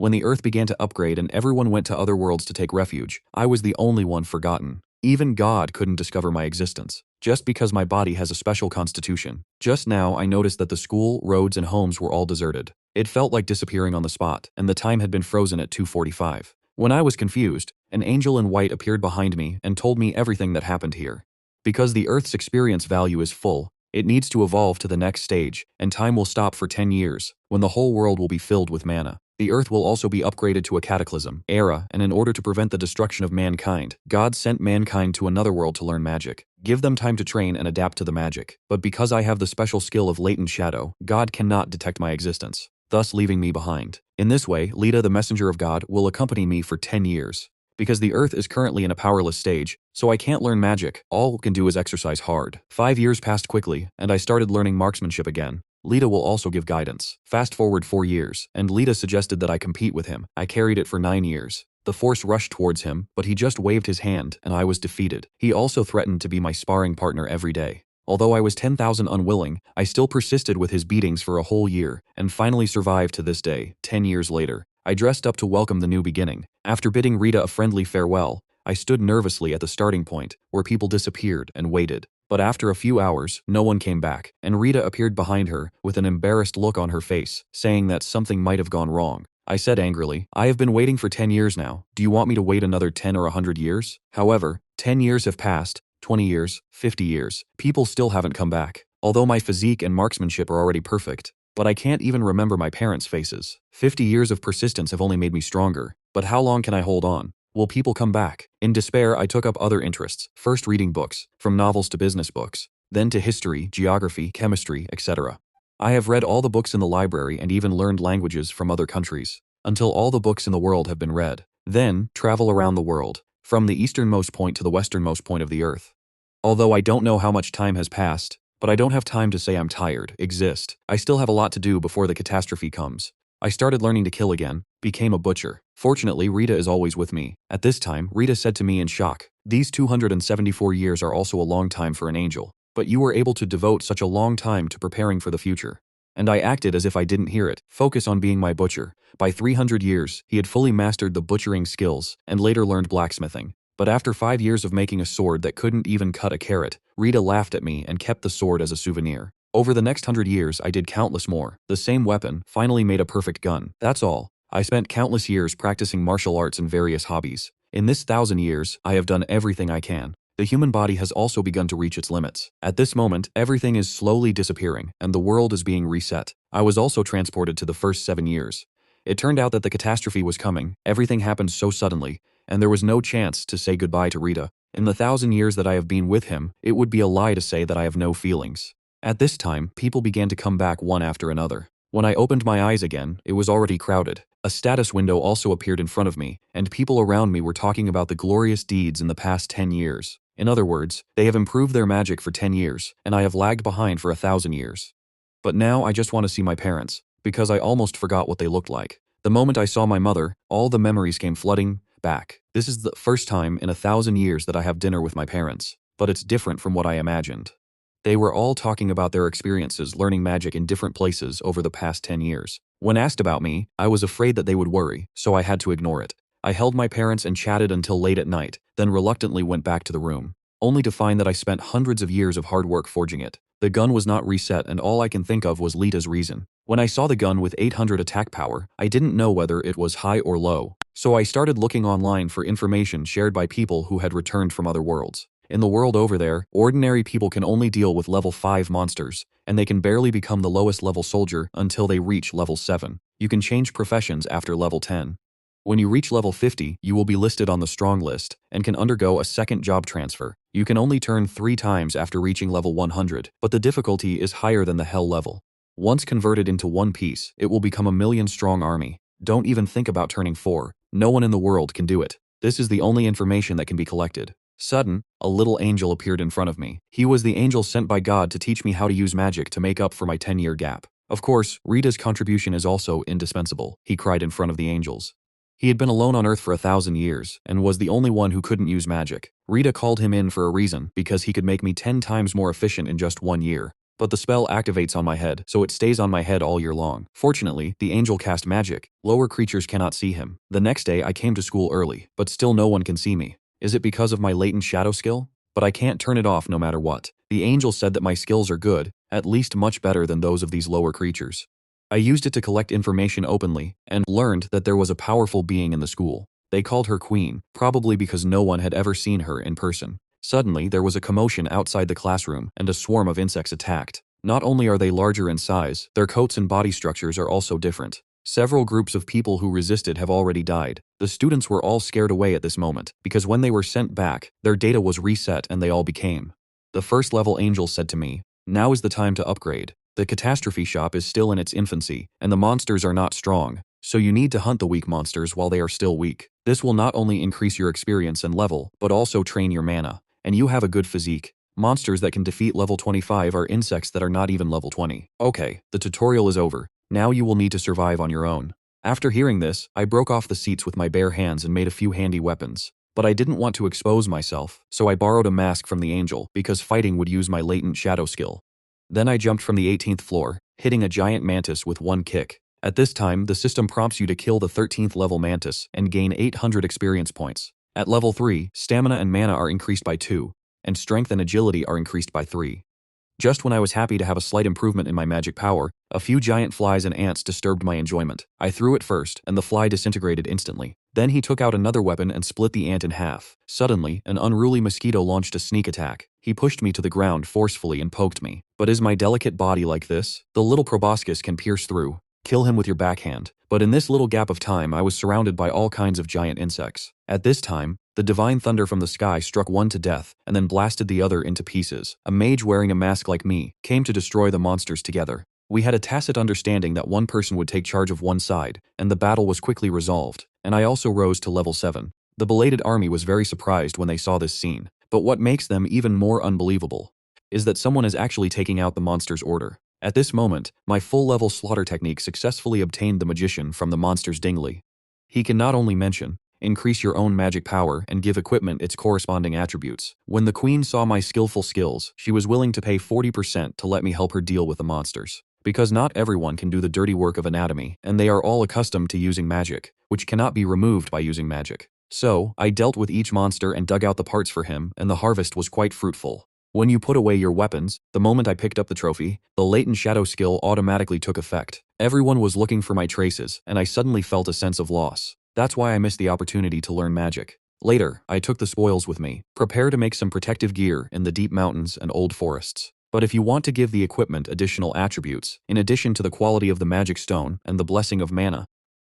When the Earth began to upgrade and everyone went to other worlds to take refuge, I was the only one forgotten. Even God couldn't discover my existence, just because my body has a special constitution. Just now I noticed that the school, roads, and homes were all deserted. It felt like disappearing on the spot, and the time had been frozen at 2:45. When I was confused, an angel in white appeared behind me and told me everything that happened here. Because the Earth's experience value is full, it needs to evolve to the next stage, and time will stop for 10 years, when the whole world will be filled with mana. The Earth will also be upgraded to a cataclysm era, and in order to prevent the destruction of mankind, God sent mankind to another world to learn magic. Give them time to train and adapt to the magic. But because I have the special skill of latent shadow, God cannot detect my existence, thus leaving me behind. In this way, Lita, the messenger of God, will accompany me for 10 years. Because the Earth is currently in a powerless stage, so I can't learn magic, all I can do is exercise hard. 5 years passed quickly, and I started learning marksmanship again. Lita will also give guidance. Fast forward 4 years, and Lita suggested that I compete with him. I carried it for 9 years. The force rushed towards him, but he just waved his hand, and I was defeated. He also threatened to be my sparring partner every day. Although I was 10,000 unwilling, I still persisted with his beatings for a whole year, and finally survived to this day, 10 years later. I dressed up to welcome the new beginning. After bidding Rita a friendly farewell, I stood nervously at the starting point, where people disappeared, and waited. But after a few hours, no one came back, and Rita appeared behind her, with an embarrassed look on her face, saying that something might have gone wrong. I said angrily, "I have been waiting for 10 years now. Do you want me to wait another 10 or 100 years? However, 10 years have passed, 20 years, 50 years. People still haven't come back. Although my physique and marksmanship are already perfect, but I can't even remember my parents' faces. 50 years of persistence have only made me stronger. But how long can I hold on? Will people come back?" In despair, I took up other interests, first reading books, from novels to business books, then to history, geography, chemistry, etc. I have read all the books in the library and even learned languages from other countries, until all the books in the world have been read. Then, travel around the world, from the easternmost point to the westernmost point of the Earth. Although I don't know how much time has passed, but I don't have time to say I'm tired, exist. I still have a lot to do before the catastrophe comes. I started learning to kill again, became a butcher. Fortunately, Rita is always with me. At this time, Rita said to me in shock, "These 274 years are also a long time for an angel, but you were able to devote such a long time to preparing for the future." And I acted as if I didn't hear it. Focus on being my butcher. By 300 years, he had fully mastered the butchering skills, and later learned blacksmithing. But after 5 years of making a sword that couldn't even cut a carrot, Rita laughed at me and kept the sword as a souvenir. Over the next 100 years, I did countless more. The same weapon finally made a perfect gun. That's all. I spent countless years practicing martial arts and various hobbies. In this 1,000 years, I have done everything I can. The human body has also begun to reach its limits. At this moment, everything is slowly disappearing, and the world is being reset. I was also transported to the first 7 years. It turned out that the catastrophe was coming. Everything happened so suddenly, and there was no chance to say goodbye to Rita. In the 1,000 years that I have been with him, it would be a lie to say that I have no feelings. At this time, people began to come back one after another. When I opened my eyes again, it was already crowded. A status window also appeared in front of me, and people around me were talking about the glorious deeds in the past 10 years. In other words, they have improved their magic for 10 years, and I have lagged behind for 1,000 years. But now I just want to see my parents, because I almost forgot what they looked like. The moment I saw my mother, all the memories came flooding back. This is the first time in 1,000 years that I have dinner with my parents, but it's different from what I imagined. They were all talking about their experiences learning magic in different places over the past 10 years. When asked about me, I was afraid that they would worry, so I had to ignore it. I held my parents and chatted until late at night, then reluctantly went back to the room, only to find that I spent hundreds of years of hard work forging it. The gun was not reset, and all I can think of was Lita's reason. When I saw the gun with 800 attack power, I didn't know whether it was high or low, so I started looking online for information shared by people who had returned from other worlds. In the world over there, ordinary people can only deal with level 5 monsters, and they can barely become the lowest level soldier until they reach level 7. You can change professions after level 10. When you reach level 50, you will be listed on the strong list, and can undergo a second job transfer. You can only turn 3 times after reaching level 100, but the difficulty is higher than the hell level. Once converted into one piece, it will become a 1,000,000-strong army. Don't even think about turning 4. No one in the world can do it. This is the only information that can be collected. Sudden, a little angel appeared in front of me. He was the angel sent by God to teach me how to use magic to make up for my 10-year gap. Of course, Rita's contribution is also indispensable, he cried in front of the angels. He had been alone on Earth for 1,000 years, and was the only one who couldn't use magic. Rita called him in for a reason, because he could make me 10 times more efficient in just 1 year. but the spell activates on my head, so it stays on my head all year long. Fortunately, the angel cast magic. Lower creatures cannot see him. The next day, I came to school early, but still no one can see me. Is it because of my latent shadow skill? But I can't turn it off no matter what. The angel said that my skills are good, at least much better than those of these lower creatures. I used it to collect information openly, and learned that there was a powerful being in the school. They called her Queen, probably because no one had ever seen her in person. Suddenly, there was a commotion outside the classroom, and a swarm of insects attacked. Not only are they larger in size, their coats and body structures are also different. Several groups of people who resisted have already died. The students were all scared away at this moment, because when they were sent back, their data was reset and they all became. The first level angel said to me, "Now is the time to upgrade. The catastrophe shop is still in its infancy, and the monsters are not strong, so you need to hunt the weak monsters while they are still weak. This will not only increase your experience and level, but also train your mana. And you have a good physique. Monsters that can defeat level 25 are insects that are not even level 20. Okay, the tutorial is over. Now you will need to survive on your own." After hearing this, I broke off the seats with my bare hands and made a few handy weapons. But I didn't want to expose myself, so I borrowed a mask from the angel because fighting would use my latent shadow skill. Then I jumped from the 18th floor, hitting a giant mantis with one kick. At this time, the system prompts you to kill the 13th level mantis and gain 800 experience points. At level 3, stamina and mana are increased by 2, and strength and agility are increased by 3. Just when I was happy to have a slight improvement in my magic power, a few giant flies and ants disturbed my enjoyment. I threw it first, and the fly disintegrated instantly. Then he took out another weapon and split the ant in half. Suddenly, an unruly mosquito launched a sneak attack. He pushed me to the ground forcefully and poked me. But is my delicate body like this? The little proboscis can pierce through. Kill him with your backhand. But in this little gap of time, I was surrounded by all kinds of giant insects. At this time, the divine thunder from the sky struck one to death and then blasted the other into pieces. A mage wearing a mask like me came to destroy the monsters together. We had a tacit understanding that one person would take charge of one side, and the battle was quickly resolved, and I also rose to level 7. The belated army was very surprised when they saw this scene, but what makes them even more unbelievable is that someone is actually taking out the monster's order. At this moment, my full-level slaughter technique successfully obtained the magician from the monster's dingly. He can not only increase your own magic power and give equipment its corresponding attributes. When the queen saw my skillful skills, she was willing to pay 40% to let me help her deal with the monsters. Because not everyone can do the dirty work of anatomy, and they are all accustomed to using magic, which cannot be removed by using magic. So, I dealt with each monster and dug out the parts for him, and the harvest was quite fruitful. When you put away your weapons, the moment I picked up the trophy, the latent shadow skill automatically took effect. Everyone was looking for my traces, and I suddenly felt a sense of loss. That's why I missed the opportunity to learn magic. Later, I took the spoils with me. Prepare to make some protective gear in the deep mountains and old forests. But if you want to give the equipment additional attributes, in addition to the quality of the magic stone and the blessing of mana,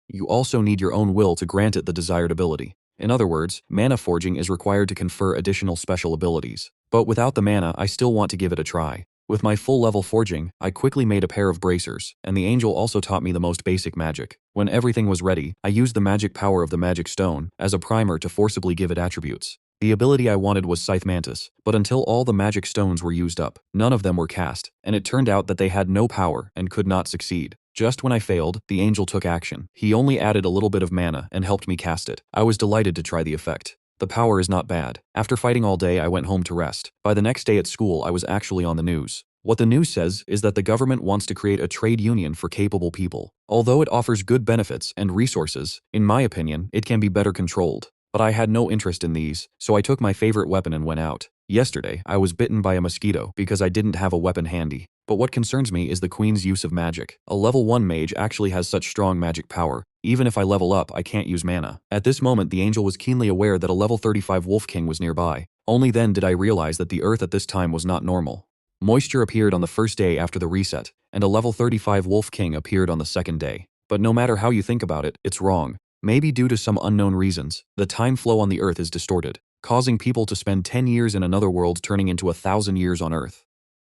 you also need your own will to grant it the desired ability. In other words, mana forging is required to confer additional special abilities. But without the mana, I still want to give it a try. With my full-level forging, I quickly made a pair of bracers, and the angel also taught me the most basic magic. When everything was ready, I used the magic power of the magic stone as a primer to forcibly give it attributes. The ability I wanted was Scythe Mantis, but until all the magic stones were used up, none of them were cast, and it turned out that they had no power and could not succeed. Just when I failed, the angel took action. He only added a little bit of mana and helped me cast it. I was delighted to try the effect. The power is not bad. After fighting all day, I went home to rest. By the next day at school, I was actually on the news. What the news says is that the government wants to create a trade union for capable people. Although it offers good benefits and resources, in my opinion, it can be better controlled. But I had no interest in these, so I took my favorite weapon and went out. Yesterday, I was bitten by a mosquito because I didn't have a weapon handy. But what concerns me is the queen's use of magic. A level 1 mage actually has such strong magic power. Even if I level up, I can't use mana. At this moment, the angel was keenly aware that a level 35 Wolf King was nearby. Only then did I realize that the earth at this time was not normal. Moisture appeared on the first day after the reset, and a level 35 Wolf King appeared on the second day. But no matter how you think about it, it's wrong. Maybe due to some unknown reasons, the time flow on the earth is distorted, causing people to spend 10 years in another world turning into 1,000 years on earth.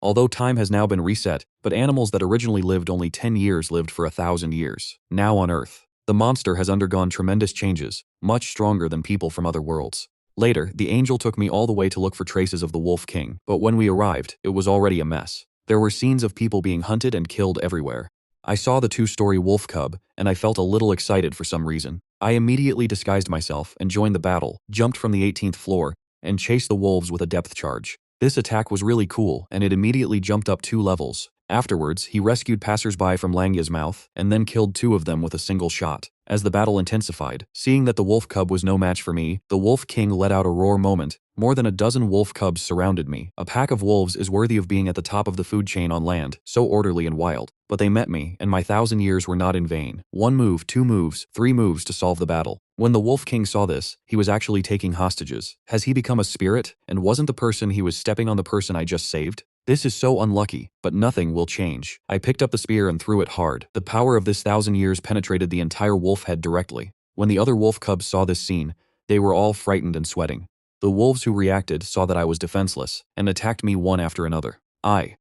Although time has now been reset, but animals that originally lived only 10 years lived for 1,000 years. Now on Earth, the monster has undergone tremendous changes, much stronger than people from other worlds. Later, the angel took me all the way to look for traces of the Wolf King, but when we arrived, it was already a mess. There were scenes of people being hunted and killed everywhere. I saw the 2-story wolf cub, and I felt a little excited for some reason. I immediately disguised myself and joined the battle, jumped from the 18th floor, and chased the wolves with a depth charge. This attack was really cool, and it immediately jumped up 2 levels. Afterwards, he rescued passersby from Langya's mouth, and then killed 2 of them with a single shot. As the battle intensified, seeing that the wolf cub was no match for me, the Wolf King let out a roar moment. More than a dozen wolf cubs surrounded me. A pack of wolves is worthy of being at the top of the food chain on land, so orderly and wild. But they met me, and my 1,000 years were not in vain. 1 move, 2 moves, 3 moves to solve the battle. When the Wolf King saw this, he was actually taking hostages. Has he become a spirit, and wasn't the person he was stepping on the person I just saved? This is so unlucky, but nothing will change. I picked up the spear and threw it hard. The power of this 1,000 years penetrated the entire wolf head directly. When the other wolf cubs saw this scene, they were all frightened and sweating. The wolves who reacted saw that I was defenseless, and attacked me one after another.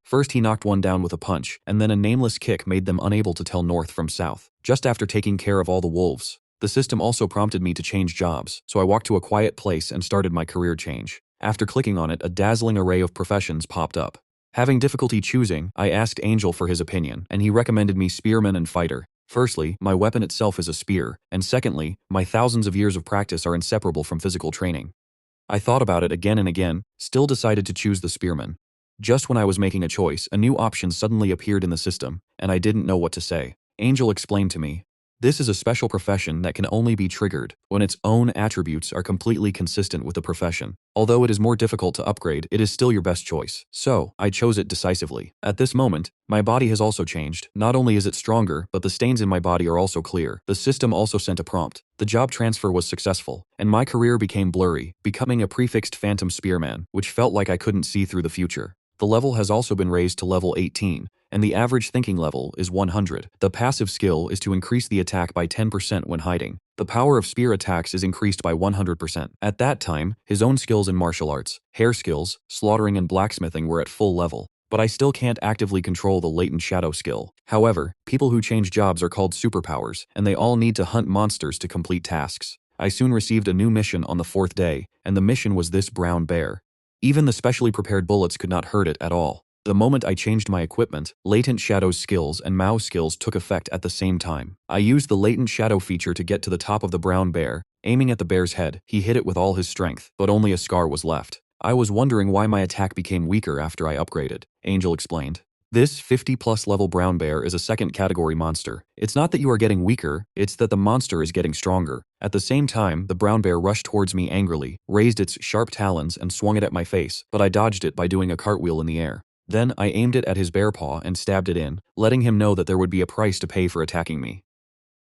First he knocked one down with a punch, and then a nameless kick made them unable to tell north from south. Just after taking care of all the wolves, the system also prompted me to change jobs, so I walked to a quiet place and started my career change. After clicking on it, a dazzling array of professions popped up. Having difficulty choosing, I asked Angel for his opinion, and he recommended me spearman and fighter. Firstly, my weapon itself is a spear, and secondly, my thousands of years of practice are inseparable from physical training. I thought about it again and again, still decided to choose the spearman. Just when I was making a choice, a new option suddenly appeared in the system, and I didn't know what to say. Angel explained to me, "This is a special profession that can only be triggered when its own attributes are completely consistent with the profession. Although it is more difficult to upgrade, it is still your best choice." So, I chose it decisively. At this moment, my body has also changed. Not only is it stronger, but the stains in my body are also clear. The system also sent a prompt. The job transfer was successful, and my career became blurry, becoming a prefixed phantom spearman, which felt like I couldn't see through the future. The level has also been raised to level 18, and the average thinking level is 100. The passive skill is to increase the attack by 10% when hiding. The power of spear attacks is increased by 100%. At that time, his own skills in martial arts, hair skills, slaughtering and blacksmithing were at full level. But I still can't actively control the latent shadow skill. However, people who change jobs are called superpowers, and they all need to hunt monsters to complete tasks. I soon received a new mission on the 4th day, and the mission was this brown bear. Even the specially prepared bullets could not hurt it at all. The moment I changed my equipment, Latent Shadow's skills and Mao skills took effect at the same time. I used the Latent Shadow feature to get to the top of the brown bear. Aiming at the bear's head, he hit it with all his strength, but only a scar was left. I was wondering why my attack became weaker after I upgraded, Angel explained. This 50+ level brown bear is a 2nd category monster. It's not that you are getting weaker, it's that the monster is getting stronger. At the same time, the brown bear rushed towards me angrily, raised its sharp talons and swung it at my face, but I dodged it by doing a cartwheel in the air. Then I aimed it at his bear paw and stabbed it in, letting him know that there would be a price to pay for attacking me.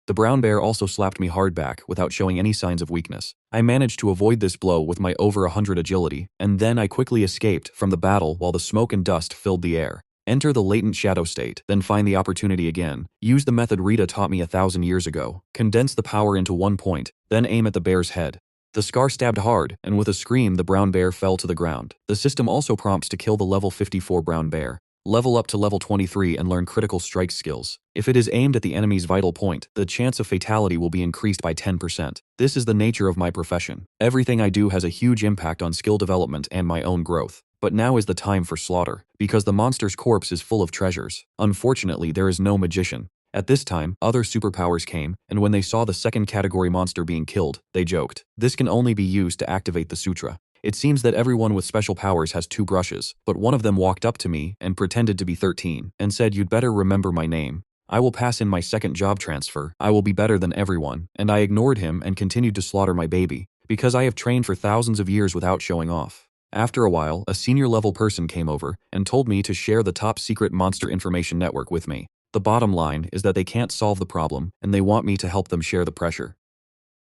The brown bear also slapped me hard back without showing any signs of weakness. I managed to avoid this blow with my over 100 agility, and then I quickly escaped from the battle while the smoke and dust filled the air. Enter the latent shadow state, then find the opportunity again. Use the method Rita taught me 1,000 years ago. Condense the power into one point, then aim at the bear's head. The scar stabbed hard, and with a scream the brown bear fell to the ground. The system also prompts to kill the level 54 brown bear. Level up to level 23 and learn critical strike skills. If it is aimed at the enemy's vital point, the chance of fatality will be increased by 10%. This is the nature of my profession. Everything I do has a huge impact on skill development and my own growth. But now is the time for slaughter, because the monster's corpse is full of treasures. Unfortunately, there is no magician. At this time, other superpowers came, and when they saw the 2nd category monster being killed, they joked. This can only be used to activate the sutra. It seems that everyone with special powers has 2 brushes, but one of them walked up to me and pretended to be 13, and said, "You'd better remember my name. I will pass in my 2nd job transfer. I will be better than everyone." And I ignored him and continued to slaughter my baby, because I have trained for thousands of years without showing off. After a while, a senior level person came over and told me to share the top secret monster information network with me. The bottom line is that they can't solve the problem, and they want me to help them share the pressure.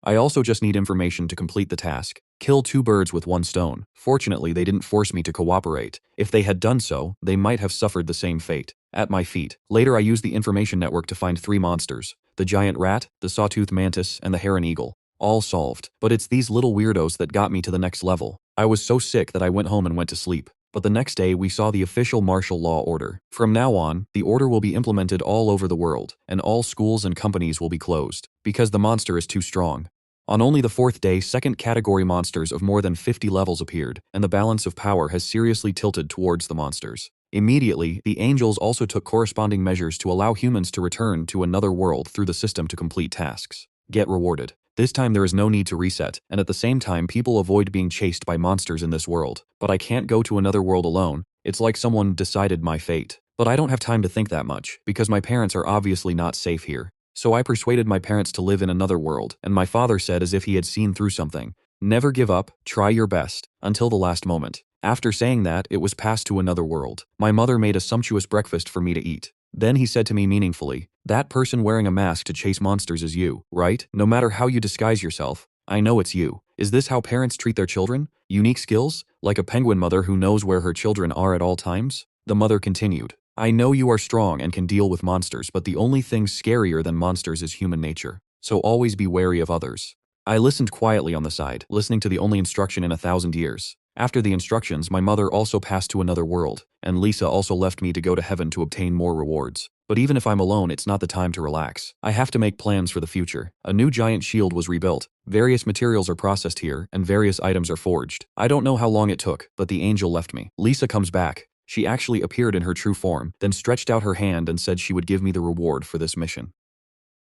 I also just need information to complete the task. Kill 2 birds with 1 stone. Fortunately, they didn't force me to cooperate. If they had done so, they might have suffered the same fate. At my feet. Later I used the information network to find 3 monsters. The giant rat, the sawtooth mantis, and the heron eagle. All solved. But it's these little weirdos that got me to the next level. I was so sick that I went home and went to sleep. But the next day we saw the official martial law order. From now on, the order will be implemented all over the world, and all schools and companies will be closed, because the monster is too strong. On only the 4th day, 2nd category monsters of more than 50 levels appeared, and the balance of power has seriously tilted towards the monsters. Immediately, the angels also took corresponding measures to allow humans to return to another world through the system to complete tasks. Get rewarded. This time there is no need to reset, and at the same time people avoid being chased by monsters in this world. But I can't go to another world alone. It's like someone decided my fate. But I don't have time to think that much, because my parents are obviously not safe here. So I persuaded my parents to live in another world, and my father said as if he had seen through something, "Never give up, try your best, until the last moment." After saying that, it was passed to another world. My mother made a sumptuous breakfast for me to eat. Then he said to me meaningfully, "That person wearing a mask to chase monsters is you, right? No matter how you disguise yourself, I know it's you. Is this how parents treat their children? Unique skills? Like a penguin mother who knows where her children are at all times?" The mother continued, "I know you are strong and can deal with monsters, but the only thing scarier than monsters is human nature. So always be wary of others." I listened quietly on the side, listening to the only instruction in 1,000 years. After the instructions, my mother also passed to another world, and Lisa also left me to go to heaven to obtain more rewards. But even if I'm alone, it's not the time to relax. I have to make plans for the future. A new giant shield was rebuilt. Various materials are processed here, and various items are forged. I don't know how long it took, but the angel left me. Lisa comes back. She actually appeared in her true form, then stretched out her hand and said she would give me the reward for this mission.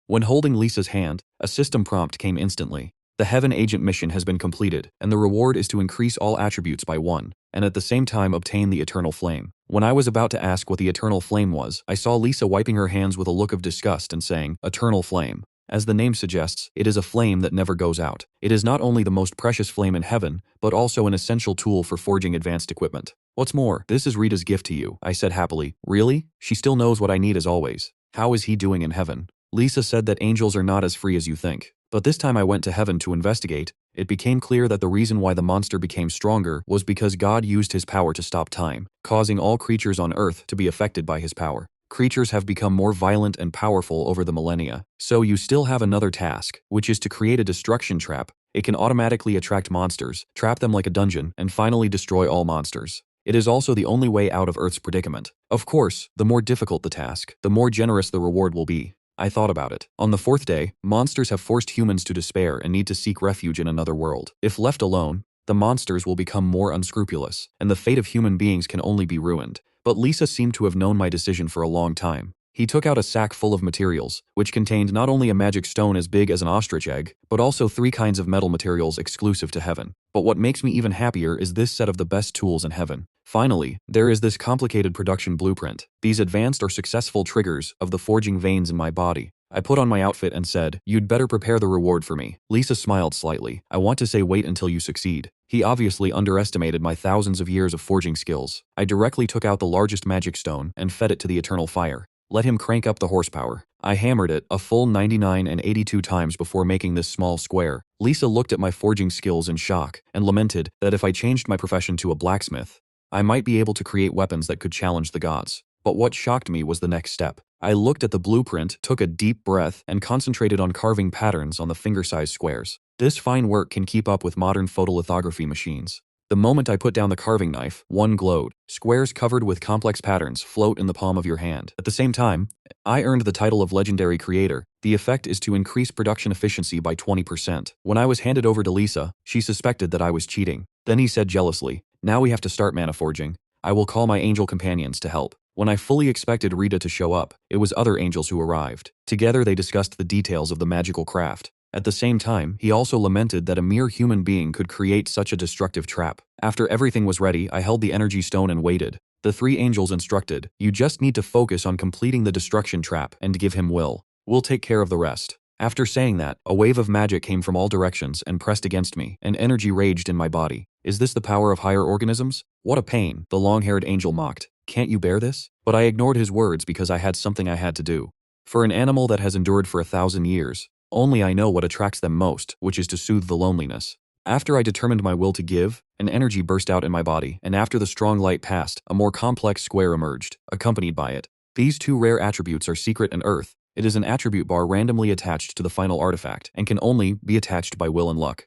When holding Lisa's hand, a system prompt came instantly. The Heaven Agent mission has been completed, and the reward is to increase all attributes by 1, and at the same time obtain the Eternal Flame. When I was about to ask what the Eternal Flame was, I saw Lisa wiping her hands with a look of disgust and saying, "Eternal Flame." As the name suggests, it is a flame that never goes out. It is not only the most precious flame in heaven, but also an essential tool for forging advanced equipment. What's more, this is Rita's gift to you, I said happily. Really? She still knows what I need as always. How is he doing in heaven? Lisa said that angels are not as free as you think. But this time I went to heaven to investigate. It became clear that the reason why the monster became stronger was because God used his power to stop time, causing all creatures on earth to be affected by his power. Creatures have become more violent and powerful over the millennia. So you still have another task, which is to create a destruction trap. It can automatically attract monsters, trap them like a dungeon, and finally destroy all monsters. It is also the only way out of Earth's predicament. Of course, the more difficult the task, the more generous the reward will be. I thought about it. On the 4th day, monsters have forced humans to despair and need to seek refuge in another world. If left alone, the monsters will become more unscrupulous, and the fate of human beings can only be ruined. But Lisa seemed to have known my decision for a long time. He took out a sack full of materials, which contained not only a magic stone as big as an ostrich egg, but also 3 kinds of metal materials exclusive to heaven. But what makes me even happier is this set of the best tools in heaven. Finally, there is this complicated production blueprint. These advanced or successful triggers of the forging veins in my body. I put on my outfit and said, "You'd better prepare the reward for me." Lisa smiled slightly. "I want to say wait until you succeed." He obviously underestimated my thousands of years of forging skills. I directly took out the largest magic stone and fed it to the eternal fire. Let him crank up the horsepower. I hammered it a full 99 and 82 times before making this small square. Lisa looked at my forging skills in shock and lamented that if I changed my profession to a blacksmith, I might be able to create weapons that could challenge the gods. But what shocked me was the next step. I looked at the blueprint, took a deep breath, and concentrated on carving patterns on the finger-sized squares. This fine work can keep up with modern photolithography machines. The moment I put down the carving knife, one glowed. Squares covered with complex patterns float in the palm of your hand. At the same time, I earned the title of Legendary Creator. The effect is to increase production efficiency by 20%. When I was handed over to Lisa, she suspected that I was cheating. Then he said jealously, "Now we have to start mana forging. I will call my angel companions to help." When I fully expected Rita to show up, it was other angels who arrived. Together they discussed the details of the magical craft. At the same time, he also lamented that a mere human being could create such a destructive trap. After everything was ready, I held the energy stone and waited. The 3 angels instructed, "You just need to focus on completing the destruction trap and give him will. We'll take care of the rest." After saying that, a wave of magic came from all directions and pressed against me, and energy raged in my body. Is this the power of higher organisms? What a pain, the long-haired angel mocked. Can't you bear this? But I ignored his words because I had something I had to do. For an animal that has endured for 1,000 years, only I know what attracts them most, which is to soothe the loneliness. After I determined my will to give, an energy burst out in my body, and after the strong light passed, a more complex square emerged, accompanied by it. These 2 rare attributes are Secret and Earth. It is an attribute bar randomly attached to the final artifact, and can only be attached by will and luck.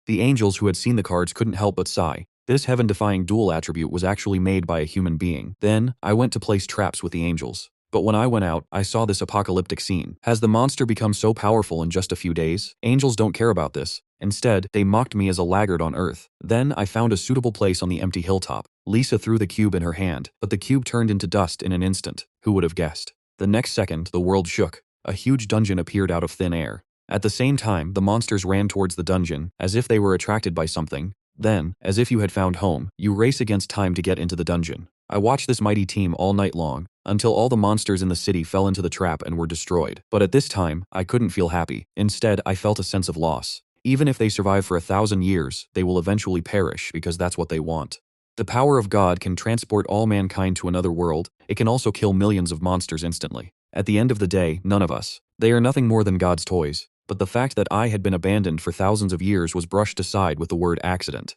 The angels who had seen the cards couldn't help but sigh. This heaven-defying dual attribute was actually made by a human being. Then, I went to place traps with the angels. But when I went out, I saw this apocalyptic scene. Has the monster become so powerful in just a few days? Angels don't care about this. Instead, they mocked me as a laggard on Earth. Then, I found a suitable place on the empty hilltop. Lisa threw the cube in her hand, but the cube turned into dust in an instant. Who would have guessed? The next second, the world shook. A huge dungeon appeared out of thin air. At the same time, the monsters ran towards the dungeon, as if they were attracted by something. Then, as if you had found home, you race against time to get into the dungeon. I watched this mighty team all night long, until all the monsters in the city fell into the trap and were destroyed. But at this time, I couldn't feel happy. Instead, I felt a sense of loss. Even if they survive for 1,000 years, they will eventually perish because that's what they want. The power of God can transport all mankind to another world. It can also kill millions of monsters instantly. At the end of the day, none of us. They are nothing more than God's toys. But the fact that I had been abandoned for thousands of years was brushed aside with the word accident.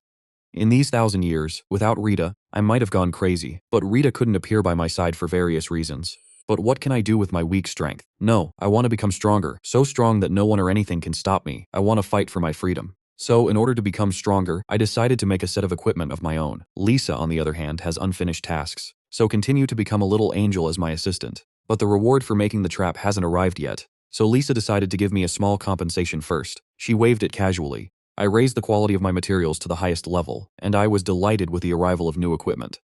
In these 1,000 years, without Rita, I might have gone crazy, but Rita couldn't appear by my side for various reasons. But what can I do with my weak strength? No, I want to become stronger, so strong that no one or anything can stop me. I want to fight for my freedom. So, in order to become stronger, I decided to make a set of equipment of my own. Lisa, on the other hand, has unfinished tasks, so continue to become a little angel as my assistant. But the reward for making the trap hasn't arrived yet. So Lisa decided to give me a small compensation first. She waved it casually. I raised the quality of my materials to the highest level, and I was delighted with the arrival of new equipment.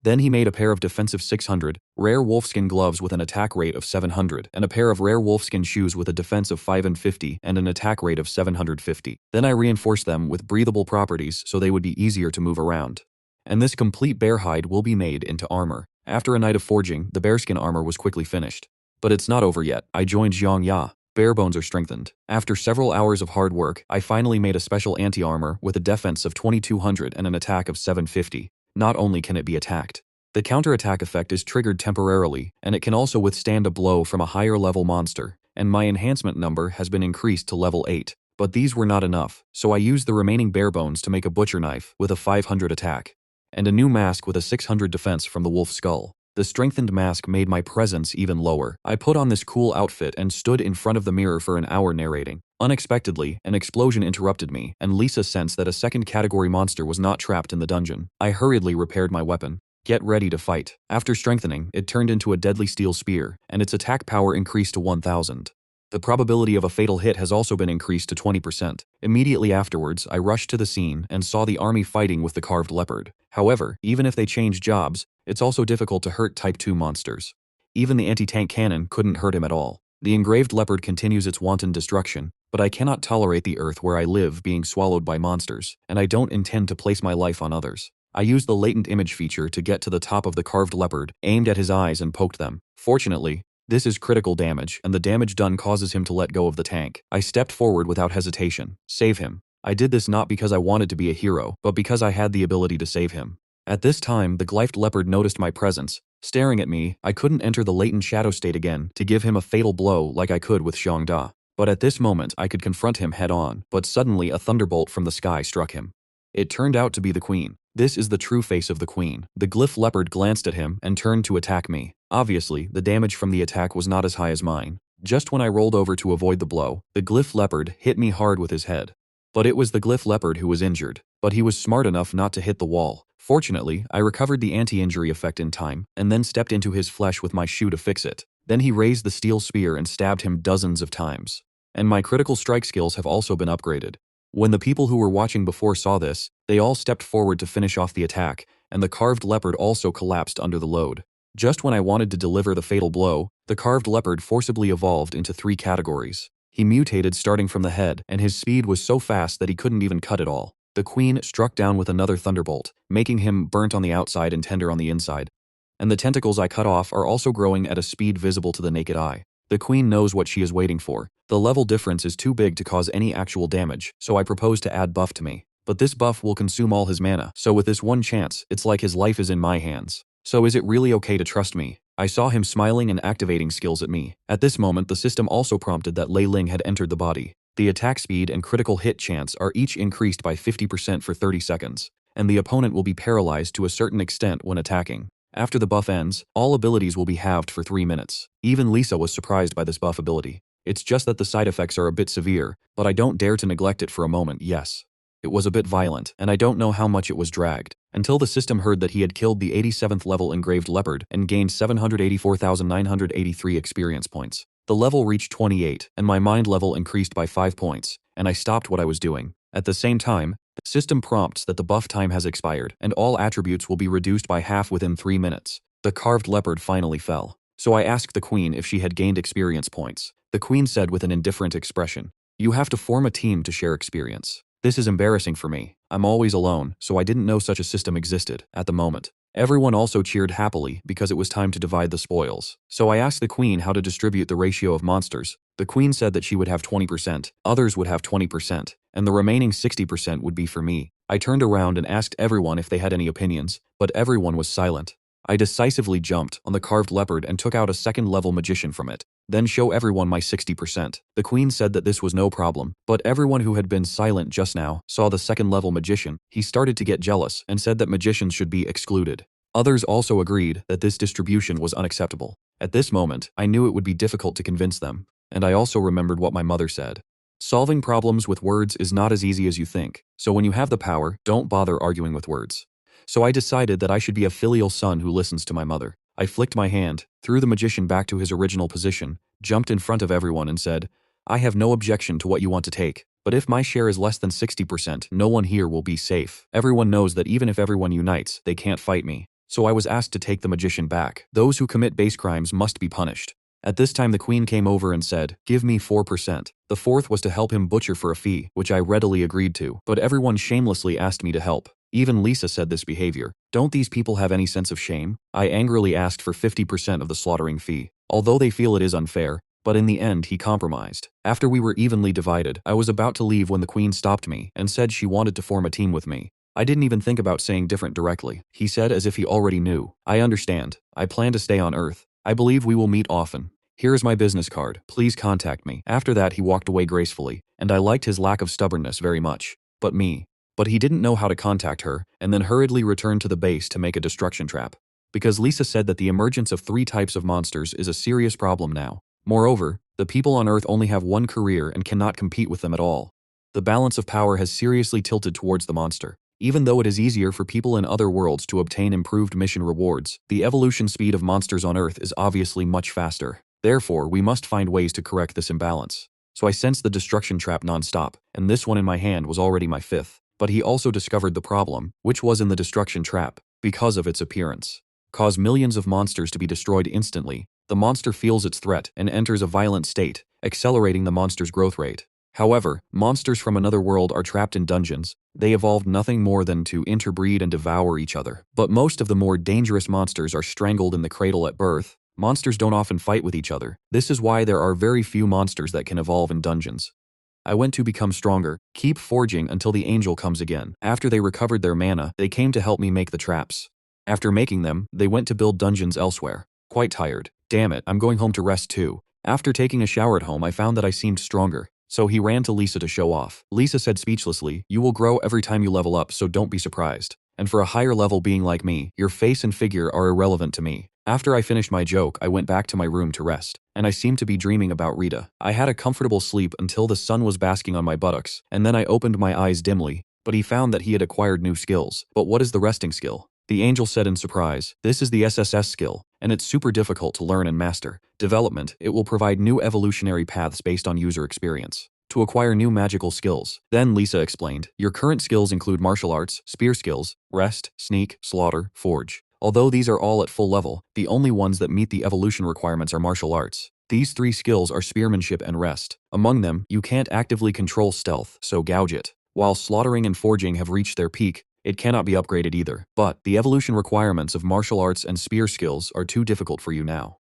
Then he made a pair of defensive 600, rare wolfskin gloves with an attack rate of 700, and a pair of rare wolfskin shoes with a defense of 550 and an attack rate of 750. Then I reinforced them with breathable properties so they would be easier to move around. And this complete bear hide will be made into armor. After a night of forging, the bearskin armor was quickly finished. But it's not over yet. I joined Zhang Ya. Bare bones are strengthened. After several hours of hard work, I finally made a special anti-armor with a defense of 2200 and an attack of 750. Not only can it be attacked, the counterattack effect is triggered temporarily, and it can also withstand a blow from a higher level monster, and my enhancement number has been increased to level 8. But these were not enough, so I used the remaining bare bones to make a butcher knife with a 500 attack, and a new mask with a 600 defense from the wolf skull. The strengthened mask made my presence even lower. I put on this cool outfit and stood in front of the mirror for an hour narrating. Unexpectedly, an explosion interrupted me, and Lisa sensed that a second category monster was not trapped in the dungeon. I hurriedly repaired my weapon. Get ready to fight. After strengthening, it turned into a deadly steel spear, and its attack power increased to 1000. The probability of a fatal hit has also been increased to 20%. Immediately afterwards, I rushed to the scene and saw the army fighting with the carved leopard. However, even if they change jobs, it's also difficult to hurt Type 2 monsters. Even the anti-tank cannon couldn't hurt him at all. The engraved leopard continues its wanton destruction, but I cannot tolerate the earth where I live being swallowed by monsters, and I don't intend to place my life on others. I used the latent image feature to get to the top of the carved leopard, aimed at his eyes and poked them. Fortunately, this is critical damage, and the damage done causes him to let go of the tank. I stepped forward without hesitation. Save him. I did this not because I wanted to be a hero, but because I had the ability to save him. At this time, the glyphed leopard noticed my presence. Staring at me, I couldn't enter the latent shadow state again to give him a fatal blow like I could with Xiangda. But at this moment, I could confront him head-on, but suddenly a thunderbolt from the sky struck him. It turned out to be the queen. This is the true face of the queen. The glyph leopard glanced at him and turned to attack me. Obviously, the damage from the attack was not as high as mine. Just when I rolled over to avoid the blow, the glyph leopard hit me hard with his head. But it was the glyph leopard who was injured, but he was smart enough not to hit the wall. Fortunately, I recovered the anti-injury effect in time, and then stepped into his flesh with my shoe to fix it. Then he raised the steel spear and stabbed him dozens of times. And my critical strike skills have also been upgraded. When the people who were watching before saw this, they all stepped forward to finish off the attack, and the carved leopard also collapsed under the load. Just when I wanted to deliver the fatal blow, the carved leopard forcibly evolved into 3 categories. He mutated starting from the head, and his speed was so fast that he couldn't even cut it all. The queen struck down with another thunderbolt, making him burnt on the outside and tender on the inside. And the tentacles I cut off are also growing at a speed visible to the naked eye. The queen knows what she is waiting for. The level difference is too big to cause any actual damage, so I propose to add buff to me. But this buff will consume all his mana, so with this one chance, it's like his life is in my hands. So is it really okay to trust me? I saw him smiling and activating skills at me. At this moment, the system also prompted that Lei Ling had entered the body. The attack speed and critical hit chance are each increased by 50% for 30 seconds, and the opponent will be paralyzed to a certain extent when attacking. After the buff ends, all abilities will be halved for 3 minutes. Even Lisa was surprised by this buff ability. It's just that the side effects are a bit severe, but I don't dare to neglect it for a moment, yes. It was a bit violent, and I don't know how much it was dragged, until the system heard that he had killed the 87th level engraved leopard and gained 784,983 experience points. The level reached 28, and my mind level increased by 5 points, and I stopped what I was doing. At the same time, the system prompts that the buff time has expired, and all attributes will be reduced by half within 3 minutes. The carved leopard finally fell. So I asked the queen if she had gained experience points. The queen said with an indifferent expression, You have to form a team to share experience. This is embarrassing for me. I'm always alone, so I didn't know such a system existed at the moment. Everyone also cheered happily because it was time to divide the spoils. So I asked the queen how to distribute the ratio of monsters. The queen said that she would have 20%, others would have 20%, and the remaining 60% would be for me. I turned around and asked everyone if they had any opinions, but everyone was silent. I decisively jumped on the carved leopard and took out a second-level magician from it. Then show everyone my 60%. The queen said that this was no problem, but everyone who had been silent just now saw the second-level magician. He started to get jealous and said that magicians should be excluded. Others also agreed that this distribution was unacceptable. At this moment, I knew it would be difficult to convince them, and I also remembered what my mother said. Solving problems with words is not as easy as you think, so when you have the power, don't bother arguing with words. So I decided that I should be a filial son who listens to my mother. I flicked my hand, threw the magician back to his original position, jumped in front of everyone and said, I have no objection to what you want to take, but if my share is less than 60%, no one here will be safe. Everyone knows that even if everyone unites, they can't fight me. So I was asked to take the magician back. Those who commit base crimes must be punished. At this time the queen came over and said, give me 4%. The fourth was to help him butcher for a fee, which I readily agreed to, but everyone shamelessly asked me to help. Even Lisa said this behavior. Don't these people have any sense of shame? I angrily asked for 50% of the slaughtering fee, although they feel it is unfair, but in the end he compromised. After we were evenly divided, I was about to leave when the queen stopped me and said she wanted to form a team with me. I didn't even think about saying different directly. He said as if he already knew. I understand. I plan to stay on Earth. I believe we will meet often. Here is my business card. Please contact me. After that he walked away gracefully, and I liked his lack of stubbornness very much. But he didn't know how to contact her, and then hurriedly returned to the base to make a destruction trap. Because Lisa said that the emergence of 3 types of monsters is a serious problem now. Moreover, the people on Earth only have one career and cannot compete with them at all. The balance of power has seriously tilted towards the monster. Even though it is easier for people in other worlds to obtain improved mission rewards, the evolution speed of monsters on Earth is obviously much faster. Therefore, we must find ways to correct this imbalance. So I sensed the destruction trap non-stop, and this one in my hand was already my 5th. But he also discovered the problem, which was in the destruction trap, because of its appearance. Cause millions of monsters to be destroyed instantly. The monster feels its threat and enters a violent state, accelerating the monster's growth rate. However, monsters from another world are trapped in dungeons. They evolved nothing more than to interbreed and devour each other. But most of the more dangerous monsters are strangled in the cradle at birth. Monsters don't often fight with each other. This is why there are very few monsters that can evolve in dungeons. I went to become stronger, keep forging until the angel comes again. After they recovered their mana, they came to help me make the traps. After making them, they went to build dungeons elsewhere. Quite tired. Damn it, I'm going home to rest too. After taking a shower at home, I found that I seemed stronger. So he ran to Lisa to show off. Lisa said speechlessly, you will grow every time you level up, so don't be surprised. And for a higher level being like me, your face and figure are irrelevant to me. After I finished my joke, I went back to my room to rest, and I seemed to be dreaming about Rita. I had a comfortable sleep until the sun was basking on my buttocks, and then I opened my eyes dimly, but he found that he had acquired new skills. But what is the resting skill? The angel said in surprise, this is the SSS skill, and it's super difficult to learn and master. Development, it will provide new evolutionary paths based on user experience. To acquire new magical skills. Then Lisa explained, your current skills include martial arts, spear skills, rest, sneak, slaughter, forge. Although these are all at full level, the only ones that meet the evolution requirements are martial arts. These 3 skills are spearmanship and rest. Among them, you can't actively control stealth, so gouge it. While slaughtering and forging have reached their peak, it cannot be upgraded either. But the evolution requirements of martial arts and spear skills are too difficult for you now.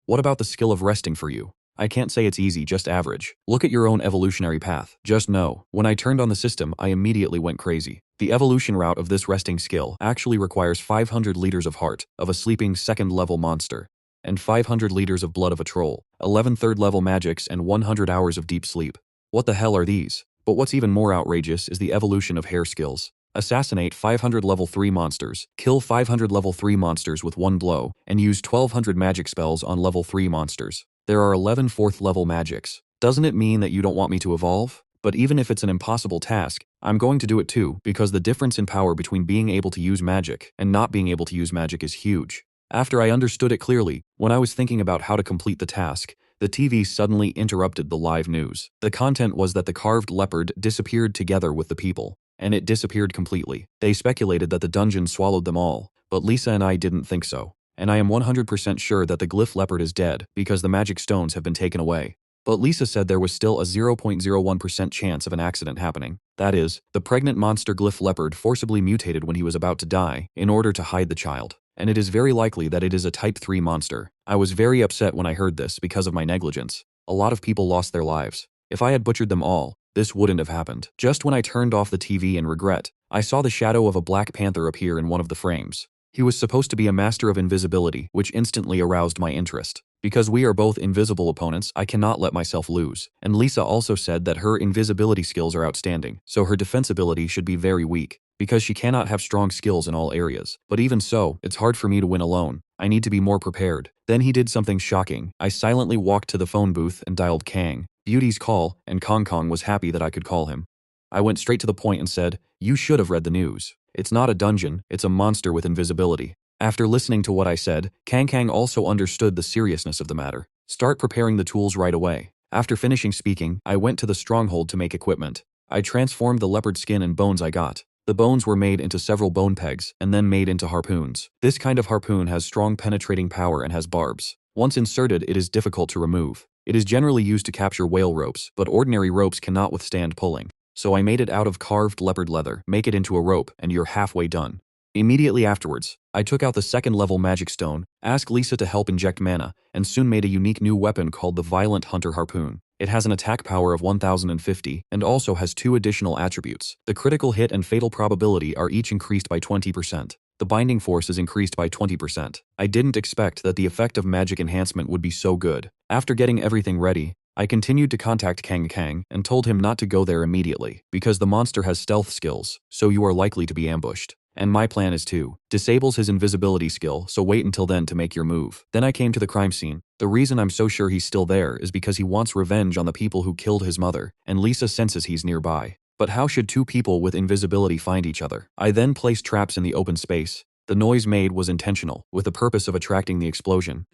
What about the skill of resting for you? I can't say it's easy, just average. Look at your own evolutionary path. Just know, when I turned on the system, I immediately went crazy. The evolution route of this resting skill actually requires 500 liters of heart of a sleeping 2nd level monster, and 500 liters of blood of a troll, 11 3rd level magics, and 100 hours of deep sleep. What the hell are these? But what's even more outrageous is the evolution of hair skills. Assassinate 500 level 3 monsters, kill 500 level 3 monsters with 1 blow, and use 1200 magic spells on level 3 monsters. There are 11 4th level magics. Doesn't it mean that you don't want me to evolve? But even if it's an impossible task, I'm going to do it too, because the difference in power between being able to use magic and not being able to use magic is huge. After I understood it clearly, when I was thinking about how to complete the task, the TV suddenly interrupted the live news. The content was that the carved leopard disappeared together with the people, and it disappeared completely. They speculated that the dungeon swallowed them all, but Lisa and I didn't think so. And I am 100% sure that the glyph leopard is dead because the magic stones have been taken away. But Lisa said there was still a 0.01% chance of an accident happening. That is, the pregnant monster glyph leopard forcibly mutated when he was about to die in order to hide the child. And it is very likely that it is a Type 3 monster. I was very upset when I heard this because of my negligence. A lot of people lost their lives. If I had butchered them all, this wouldn't have happened. Just when I turned off the TV in regret, I saw the shadow of a Black Panther appear in one of the frames. He was supposed to be a master of invisibility, which instantly aroused my interest. Because we are both invisible opponents, I cannot let myself lose. And Lisa also said that her invisibility skills are outstanding, so her defensibility should be very weak, because she cannot have strong skills in all areas. But even so, it's hard for me to win alone. I need to be more prepared. Then he did something shocking. I silently walked to the phone booth and dialed Kang, Beauty's call, and Kong Kong was happy that I could call him. I went straight to the point and said, "You should have read the news. It's not a dungeon, it's a monster with invisibility." After listening to what I said, Kang Kang also understood the seriousness of the matter. Start preparing the tools right away. After finishing speaking, I went to the stronghold to make equipment. I transformed the leopard skin and bones I got. The bones were made into several bone pegs, and then made into harpoons. This kind of harpoon has strong penetrating power and has barbs. Once inserted, it is difficult to remove. It is generally used to capture whale ropes, but ordinary ropes cannot withstand pulling. So I made it out of carved leopard leather, make it into a rope, and you're halfway done. Immediately afterwards, I took out the second level magic stone, asked Lisa to help inject mana, and soon made a unique new weapon called the Violent Hunter Harpoon. It has an attack power of 1050 and also has 2 additional attributes. The critical hit and fatal probability are each increased by 20%. The binding force is increased by 20%. I didn't expect that the effect of magic enhancement would be so good. After getting everything ready, I continued to contact Kang Kang and told him not to go there immediately, because the monster has stealth skills, so you are likely to be ambushed. And my plan is to disables his invisibility skill, so wait until then to make your move. Then I came to the crime scene. The reason I'm so sure he's still there is because he wants revenge on the people who killed his mother, and Lisa senses he's nearby. But how should 2 people with invisibility find each other? I then placed traps in the open space. The noise made was intentional, with the purpose of attracting the explosion.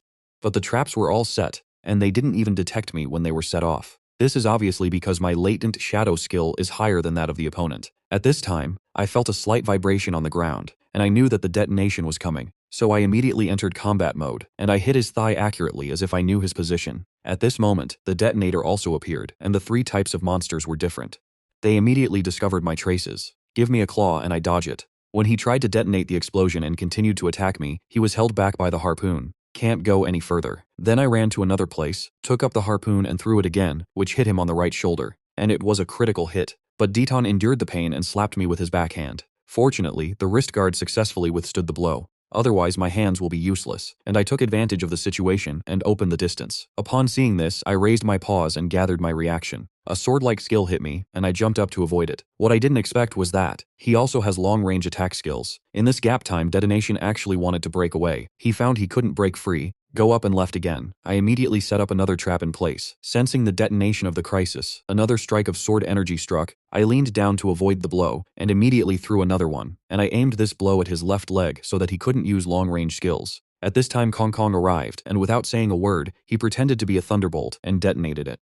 But the traps were all set, and they didn't even detect me when they were set off. This is obviously because my latent shadow skill is higher than that of the opponent. At this time, I felt a slight vibration on the ground, and I knew that the detonation was coming, so I immediately entered combat mode, and I hit his thigh accurately as if I knew his position. At this moment, the detonator also appeared, and the 3 types of monsters were different. They immediately discovered my traces. Give me a claw and I dodge it. When he tried to detonate the explosion and continued to attack me, he was held back by the harpoon. Can't go any further. Then I ran to another place, took up the harpoon and threw it again, which hit him on the right shoulder, and it was a critical hit. But Deton endured the pain and slapped me with his backhand. Fortunately, the wrist guard successfully withstood the blow. Otherwise, my hands will be useless, and I took advantage of the situation and opened the distance. Upon seeing this, I raised my paws and gathered my reaction. A sword-like skill hit me, and I jumped up to avoid it. What I didn't expect was that he also has long-range attack skills. In this gap time, Detonation actually wanted to break away. He found he couldn't break free, go up and left again. I immediately set up another trap in place. Sensing the detonation of the crisis, another strike of sword energy struck. I leaned down to avoid the blow, and immediately threw another one, and I aimed this blow at his left leg so that he couldn't use long-range skills. At this time Kong Kong arrived, and without saying a word, he pretended to be a thunderbolt and detonated it.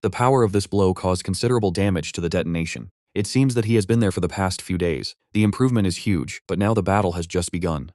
The power of this blow caused considerable damage to the detonation. It seems that he has been there for the past few days. The improvement is huge, but now the battle has just begun.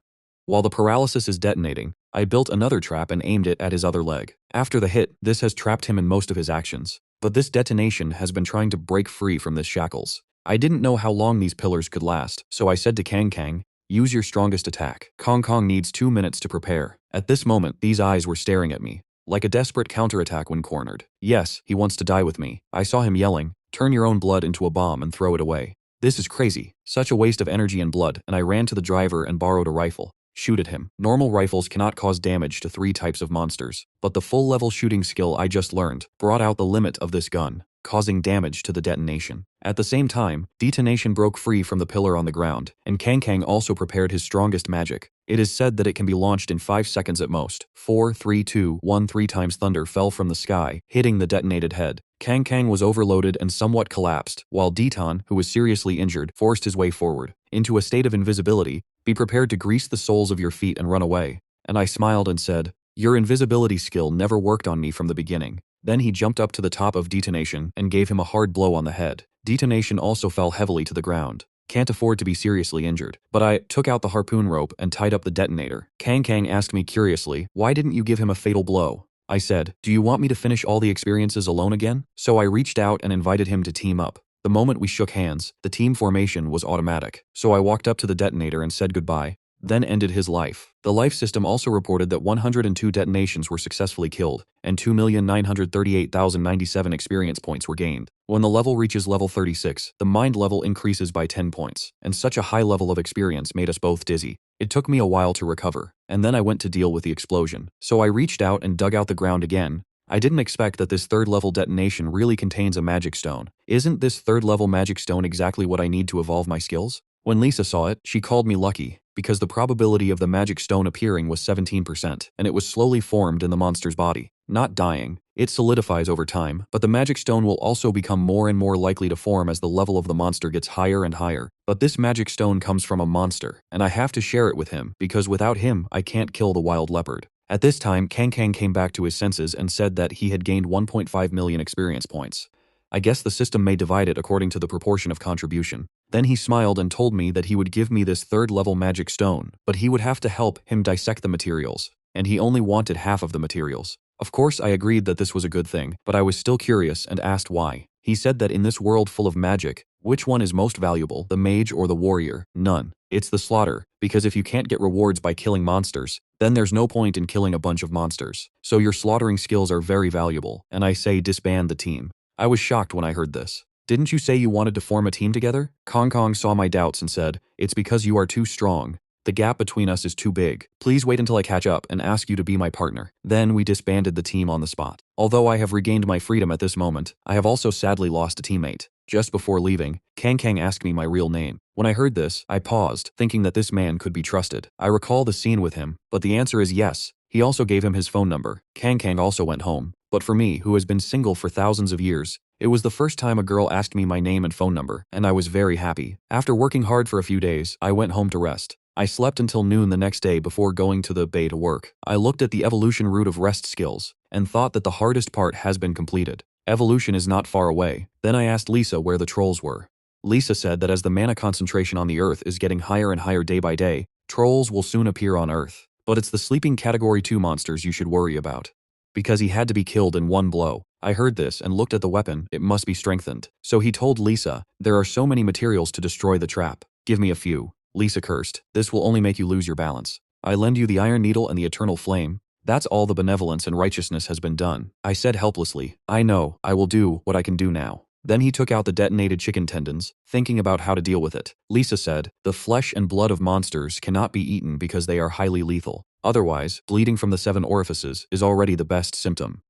While the paralysis is detonating, I built another trap and aimed it at his other leg. After the hit, this has trapped him in most of his actions. But this detonation has been trying to break free from this shackles. I didn't know how long these pillars could last, so I said to Kang Kang, "Use your strongest attack." Kong Kong needs 2 minutes to prepare. At this moment, these eyes were staring at me, like a desperate counterattack when cornered. Yes, he wants to die with me. I saw him yelling, "Turn your own blood into a bomb and throw it away." This is crazy. Such a waste of energy and blood, and I ran to the driver and borrowed a rifle. Shoot at him. Normal rifles cannot cause damage to 3 types of monsters, but the full-level shooting skill I just learned brought out the limit of this gun, causing damage to the detonation. At the same time, detonation broke free from the pillar on the ground, and Kang Kang also prepared his strongest magic. It is said that it can be launched in 5 seconds at most. 4, 3, 2, 1 3 times thunder fell from the sky, hitting the detonated head. Kang Kang was overloaded and somewhat collapsed, while Deton, who was seriously injured, forced his way forward. Into a state of invisibility, be prepared to grease the soles of your feet and run away. And I smiled and said, "Your invisibility skill never worked on me from the beginning." Then he jumped up to the top of Detonation and gave him a hard blow on the head. Detonation also fell heavily to the ground. Can't afford to be seriously injured. But I took out the harpoon rope and tied up the detonator. Kang Kang asked me curiously, "Why didn't you give him a fatal blow?" I said, do you want me to finish all the experiences alone again? So I reached out and invited him to team up. The moment we shook hands, the team formation was automatic. So I walked up to the detonator and said goodbye, then ended his life. The life system also reported that 102 detonations were successfully killed, and 2,938,097 experience points were gained. When the level reaches level 36, the mind level increases by 10 points, and such a high level of experience made us both dizzy. It took me a while to recover, and then I went to deal with the explosion. So I reached out and dug out the ground again. I didn't expect that this third-level detonation really contains a magic stone. Isn't this third-level magic stone exactly what I need to evolve my skills? When Lisa saw it, she called me lucky, because the probability of the magic stone appearing was 17%, and it was slowly formed in the monster's body. Not dying, it solidifies over time, but the magic stone will also become more and more likely to form as the level of the monster gets higher and higher. But this magic stone comes from a monster, and I have to share it with him, because without him, I can't kill the wild leopard. At this time, Kang came back to his senses and said that he had gained 1.5 million experience points. I guess the system may divide it according to the proportion of contribution. Then he smiled and told me that he would give me this third-level magic stone, but he would have to help him dissect the materials, and he only wanted half of the materials. Of course, I agreed that this was a good thing, but I was still curious and asked why. He said that in this world full of magic, which one is most valuable, the mage or the warrior? None. It's the slaughter, because if you can't get rewards by killing monsters, then there's no point in killing a bunch of monsters. So your slaughtering skills are very valuable, and I say disband the team. I was shocked when I heard this. Didn't you say you wanted to form a team together? Kong saw my doubts and said, it's because you are too strong. The gap between us is too big. Please wait until I catch up and ask you to be my partner. Then we disbanded the team on the spot. Although I have regained my freedom at this moment, I have also sadly lost a teammate. Just before leaving, Kang asked me my real name. When I heard this, I paused, thinking that this man could be trusted. I recall the scene with him, but the answer is yes. He also gave him his phone number. Kang also went home. But for me, who has been single for thousands of years, it was the first time a girl asked me my name and phone number, and I was very happy. After working hard for a few days, I went home to rest. I slept until noon the next day before going to the bay to work. I looked at the evolution route of rest skills, and thought that the hardest part has been completed. Evolution is not far away. Then I asked Lisa where the trolls were. Lisa said that as the mana concentration on the Earth is getting higher and higher day by day, trolls will soon appear on Earth. But it's the sleeping Category 2 monsters you should worry about. Because he had to be killed in one blow. I heard this and looked at the weapon, it must be strengthened. So he told Lisa, there are so many materials to destroy the trap. Give me a few. Lisa cursed, this will only make you lose your balance. I lend you the iron needle and the eternal flame. That's all the benevolence and righteousness has been done. I said helplessly, I know, I will do what I can do now. Then he took out the detonated chicken tendons, thinking about how to deal with it. Lisa said, the flesh and blood of monsters cannot be eaten because they are highly lethal. Otherwise, bleeding from the 7 orifices is already the best symptom.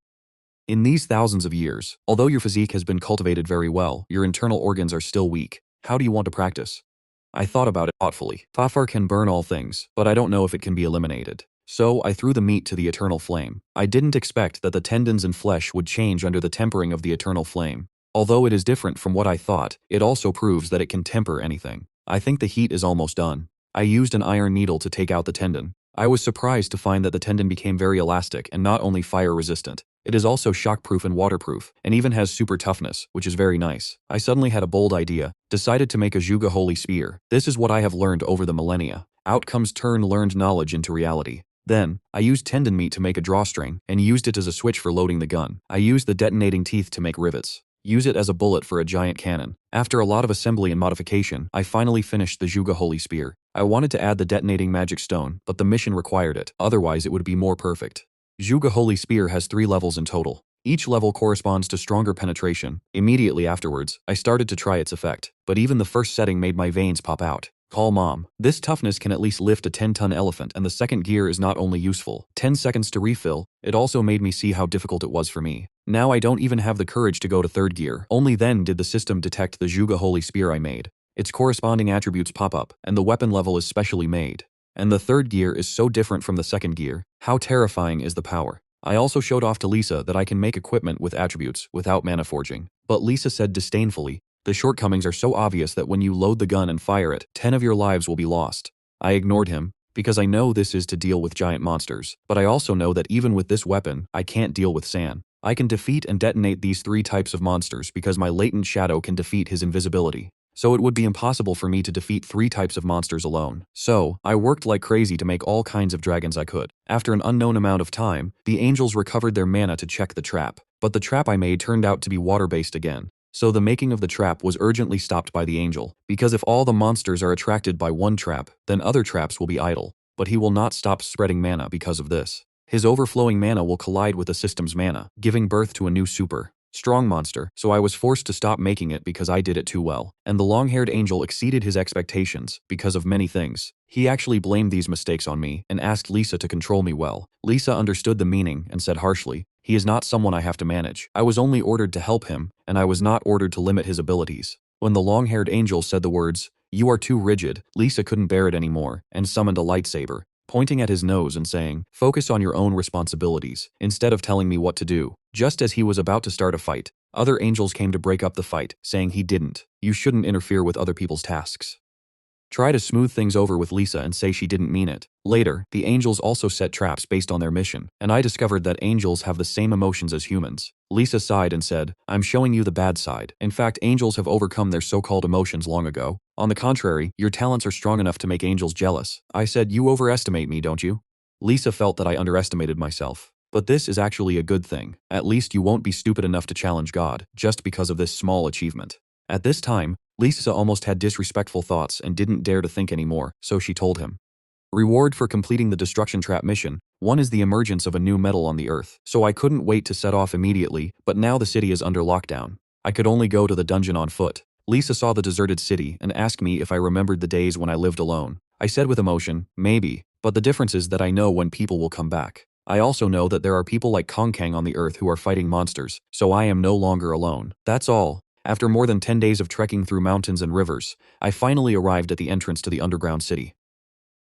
In these thousands of years, although your physique has been cultivated very well, your internal organs are still weak. How do you want to practice? I thought about it thoughtfully. Fafar can burn all things, but I don't know if it can be eliminated. So I threw the meat to the eternal flame. I didn't expect that the tendons and flesh would change under the tempering of the eternal flame. Although it is different from what I thought, it also proves that it can temper anything. I think the heat is almost done. I used an iron needle to take out the tendon. I was surprised to find that the tendon became very elastic and not only fire resistant. It is also shockproof and waterproof, and even has super toughness, which is very nice. I suddenly had a bold idea, decided to make a Juga Holy Spear. This is what I have learned over the millennia. Outcomes turn learned knowledge into reality. Then, I used tendon meat to make a drawstring, and used it as a switch for loading the gun. I used the detonating teeth to make rivets. Use it as a bullet for a giant cannon. After a lot of assembly and modification, I finally finished the Juga Holy Spear. I wanted to add the detonating magic stone, but the mission required it, otherwise it would be more perfect. Juga Holy Spear has 3 levels in total. Each level corresponds to stronger penetration. Immediately afterwards, I started to try its effect, but even the first setting made my veins pop out. Call mom. This toughness can at least lift a 10-ton elephant, and the second gear is not only useful, 10 seconds to refill, it also made me see how difficult it was for me. Now I don't even have the courage to go to 3rd gear. Only then did the system detect the Juga Holy Spear I made. Its corresponding attributes pop up, and the weapon level is specially made. And the 3rd gear is so different from the 2nd gear. How terrifying is the power. I also showed off to Lisa that I can make equipment with attributes without mana forging. But Lisa said disdainfully, the shortcomings are so obvious that when you load the gun and fire it, 10 of your lives will be lost. I ignored him, because I know this is to deal with giant monsters, but I also know that even with this weapon, I can't deal with San. I can defeat and detonate these 3 types of monsters because my latent shadow can defeat his invisibility. so it would be impossible for me to defeat 3 types of monsters alone. So, I worked like crazy to make all kinds of dragons I could. After an unknown amount of time, the angels recovered their mana to check the trap, but the trap I made turned out to be water-based again. So the making of the trap was urgently stopped by the angel, because if all the monsters are attracted by one trap, then other traps will be idle. But he will not stop spreading mana because of this. His overflowing mana will collide with the system's mana, giving birth to a new super strong monster, so I was forced to stop making it because I did it too well. And the long-haired angel exceeded his expectations because of many things. He actually blamed these mistakes on me and asked Lisa to control me well. Lisa understood the meaning and said harshly, "He is not someone I have to manage. I was only ordered to help him, and I was not ordered to limit his abilities." When the long-haired angel said the words, "You are too rigid," Lisa couldn't bear it anymore and summoned a lightsaber, pointing at his nose and saying, "Focus on your own responsibilities, instead of telling me what to do." Just as he was about to start a fight, other angels came to break up the fight, saying he didn't. You shouldn't interfere with other people's tasks. Try to smooth things over with Lisa and say she didn't mean it. Later, the angels also set traps based on their mission, and I discovered that angels have the same emotions as humans. Lisa sighed and said, "I'm showing you the bad side. In fact, angels have overcome their so-called emotions long ago. On the contrary, your talents are strong enough to make angels jealous." I said, "You overestimate me, don't you?" Lisa felt that I underestimated myself. But this is actually a good thing. At least you won't be stupid enough to challenge God, just because of this small achievement. At this time, Lisa almost had disrespectful thoughts and didn't dare to think anymore, so she told him. Reward for completing the destruction trap mission. 1 is the emergence of a new metal on the earth. So I couldn't wait to set off immediately, but now the city is under lockdown. I could only go to the dungeon on foot. Lisa saw the deserted city and asked me if I remembered the days when I lived alone. I said with emotion, maybe, but the difference is that I know when people will come back. I also know that there are people like Kong Kang on the earth who are fighting monsters, so I am no longer alone. That's all. After more than 10 days of trekking through mountains and rivers, I finally arrived at the entrance to the underground city.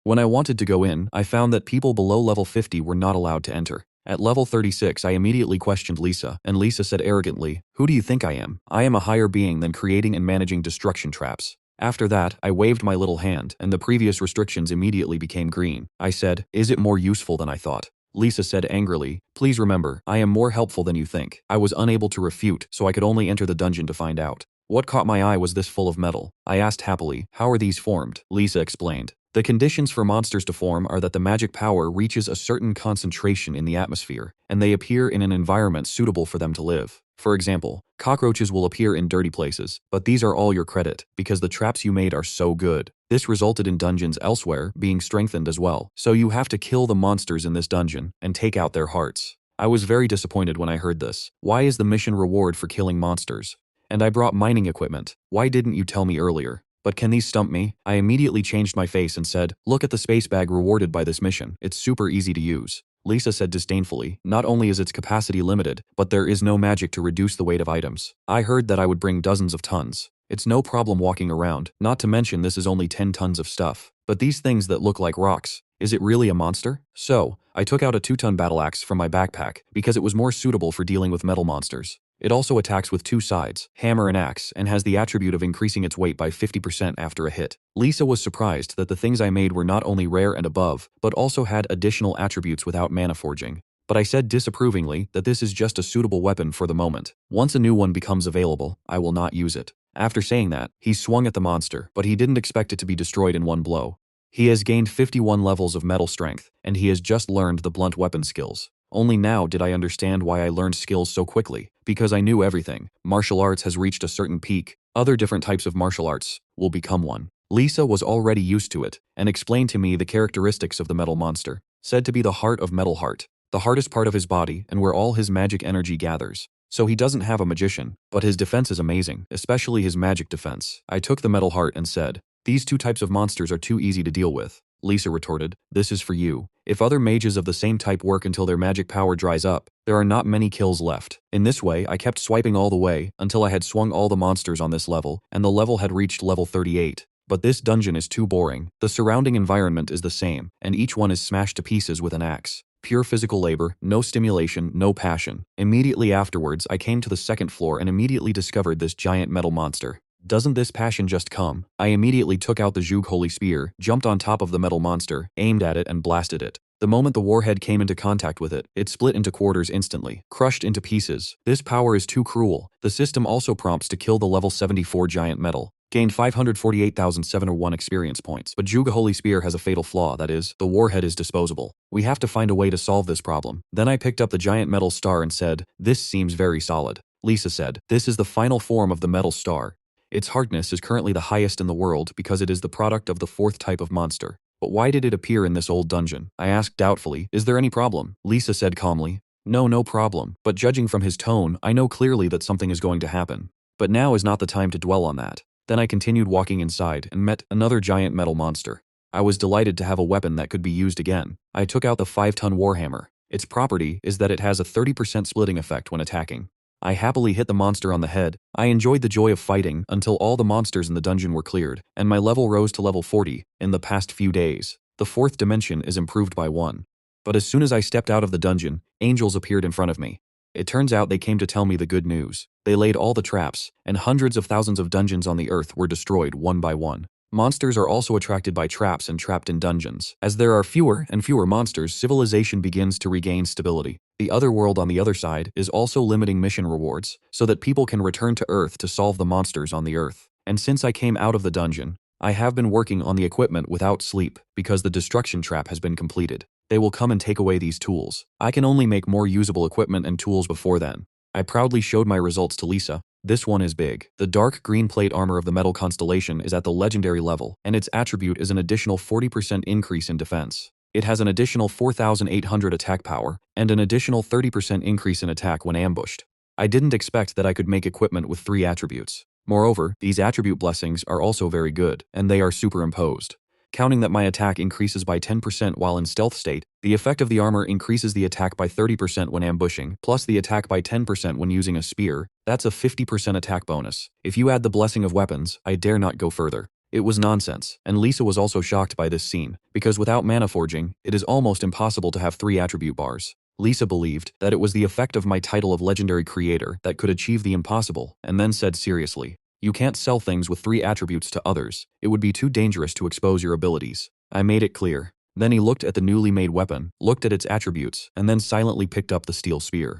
When I wanted to go in, I found that people below level 50 were not allowed to enter. At level 36, I immediately questioned Lisa, and Lisa said arrogantly, "Who do you think I am? I am a higher being than creating and managing destruction traps." After that, I waved my little hand, and the previous restrictions immediately became green. I said, "Is it more useful than I thought?" Lisa said angrily, "Please remember, I am more helpful than you think." I was unable to refute, so I could only enter the dungeon to find out. What caught my eye was this full of metal. I asked happily, "How are these formed?" Lisa explained. The conditions for monsters to form are that the magic power reaches a certain concentration in the atmosphere, and they appear in an environment suitable for them to live. For example, cockroaches will appear in dirty places, but these are all your credit, because the traps you made are so good. This resulted in dungeons elsewhere being strengthened as well, so you have to kill the monsters in this dungeon and take out their hearts. I was very disappointed when I heard this. Why is the mission reward for killing monsters? And I brought mining equipment. Why didn't you tell me earlier? But can these stump me? I immediately changed my face and said, "Look at the space bag rewarded by this mission. It's super easy to use." Lisa said disdainfully, "Not only is its capacity limited, but there is no magic to reduce the weight of items. I heard that I would bring dozens of tons. It's no problem walking around, not to mention this is only 10 tons of stuff. But these things that look like rocks, is it really a monster?" So, I took out a 2-ton battle axe from my backpack because it was more suitable for dealing with metal monsters. It also attacks with 2 sides, hammer and axe, and has the attribute of increasing its weight by 50% after a hit. Lisa was surprised that the things I made were not only rare and above, but also had additional attributes without mana forging. But I said disapprovingly that this is just a suitable weapon for the moment. Once a new one becomes available, I will not use it. After saying that, he swung at the monster, but he didn't expect it to be destroyed in one blow. He has gained 51 levels of metal strength, and he has just learned the blunt weapon skills. Only now did I understand why I learned skills so quickly, because I knew everything. Martial arts has reached a certain peak. Other different types of martial arts will become one. Lisa was already used to it, and explained to me the characteristics of the metal monster, said to be the heart of Metal Heart, the hardest part of his body and where all his magic energy gathers. So he doesn't have a magician, but his defense is amazing, especially his magic defense. I took the Metal Heart and said, "These 2 types of monsters are too easy to deal with." Lisa retorted, "This is for you. If other mages of the same type work until their magic power dries up, there are not many kills left." In this way, I kept swiping all the way until I had swung all the monsters on this level, and the level had reached level 38. But this dungeon is too boring. The surrounding environment is the same, and each one is smashed to pieces with an axe. Pure physical labor, no stimulation, no passion. Immediately afterwards, I came to the 2nd floor and immediately discovered this giant metal monster. Doesn't this passion just come? I immediately took out the Zhug Holy Spear, jumped on top of the metal monster, aimed at it and blasted it. The moment the warhead came into contact with it, it split into quarters instantly, crushed into pieces. This power is too cruel. The system also prompts to kill the level 74 giant metal. Gained 548,701 experience points. But Juga Holy Spear has a fatal flaw, that is, the warhead is disposable. We have to find a way to solve this problem. Then I picked up the giant metal star and said, this seems very solid. Lisa said, this is the final form of the metal star. Its hardness is currently the highest in the world because it is the product of the 4th type of monster. But why did it appear in this old dungeon? I asked doubtfully, is there any problem? Lisa said calmly, no problem, but judging from his tone, I know clearly that something is going to happen. But now is not the time to dwell on that. Then I continued walking inside and met another giant metal monster. I was delighted to have a weapon that could be used again. I took out the 5-ton warhammer. Its property is that it has a 30% splitting effect when attacking. I happily hit the monster on the head. I enjoyed the joy of fighting until all the monsters in the dungeon were cleared, and my level rose to level 40 in the past few days. The 4th dimension is improved by 1. But as soon as I stepped out of the dungeon, angels appeared in front of me. It turns out they came to tell me the good news. They laid all the traps, and hundreds of thousands of dungeons on the earth were destroyed one by one. Monsters are also attracted by traps and trapped in dungeons. As there are fewer and fewer monsters, civilization begins to regain stability. The other world on the other side is also limiting mission rewards, so that people can return to Earth to solve the monsters on the Earth. And since I came out of the dungeon, I have been working on the equipment without sleep because the destruction trap has been completed. They will come and take away these tools. I can only make more usable equipment and tools before then. I proudly showed my results to Lisa. This one is big. The dark green plate armor of the metal constellation is at the legendary level, and its attribute is an additional 40% increase in defense. It has an additional 4,800 attack power, and an additional 30% increase in attack when ambushed. I didn't expect that I could make equipment with 3 attributes. Moreover, these attribute blessings are also very good, and they are superimposed. Counting that my attack increases by 10% while in stealth state, the effect of the armor increases the attack by 30% when ambushing, plus the attack by 10% when using a spear. That's a 50% attack bonus. If you add the blessing of weapons, I dare not go further. It was nonsense, and Lisa was also shocked by this scene, because without mana forging, it is almost impossible to have 3 attribute bars. Lisa believed that it was the effect of my title of legendary creator that could achieve the impossible, and then said seriously, you can't sell things with 3 attributes to others. It would be too dangerous to expose your abilities. I made it clear. Then he looked at the newly made weapon, looked at its attributes, and then silently picked up the steel spear.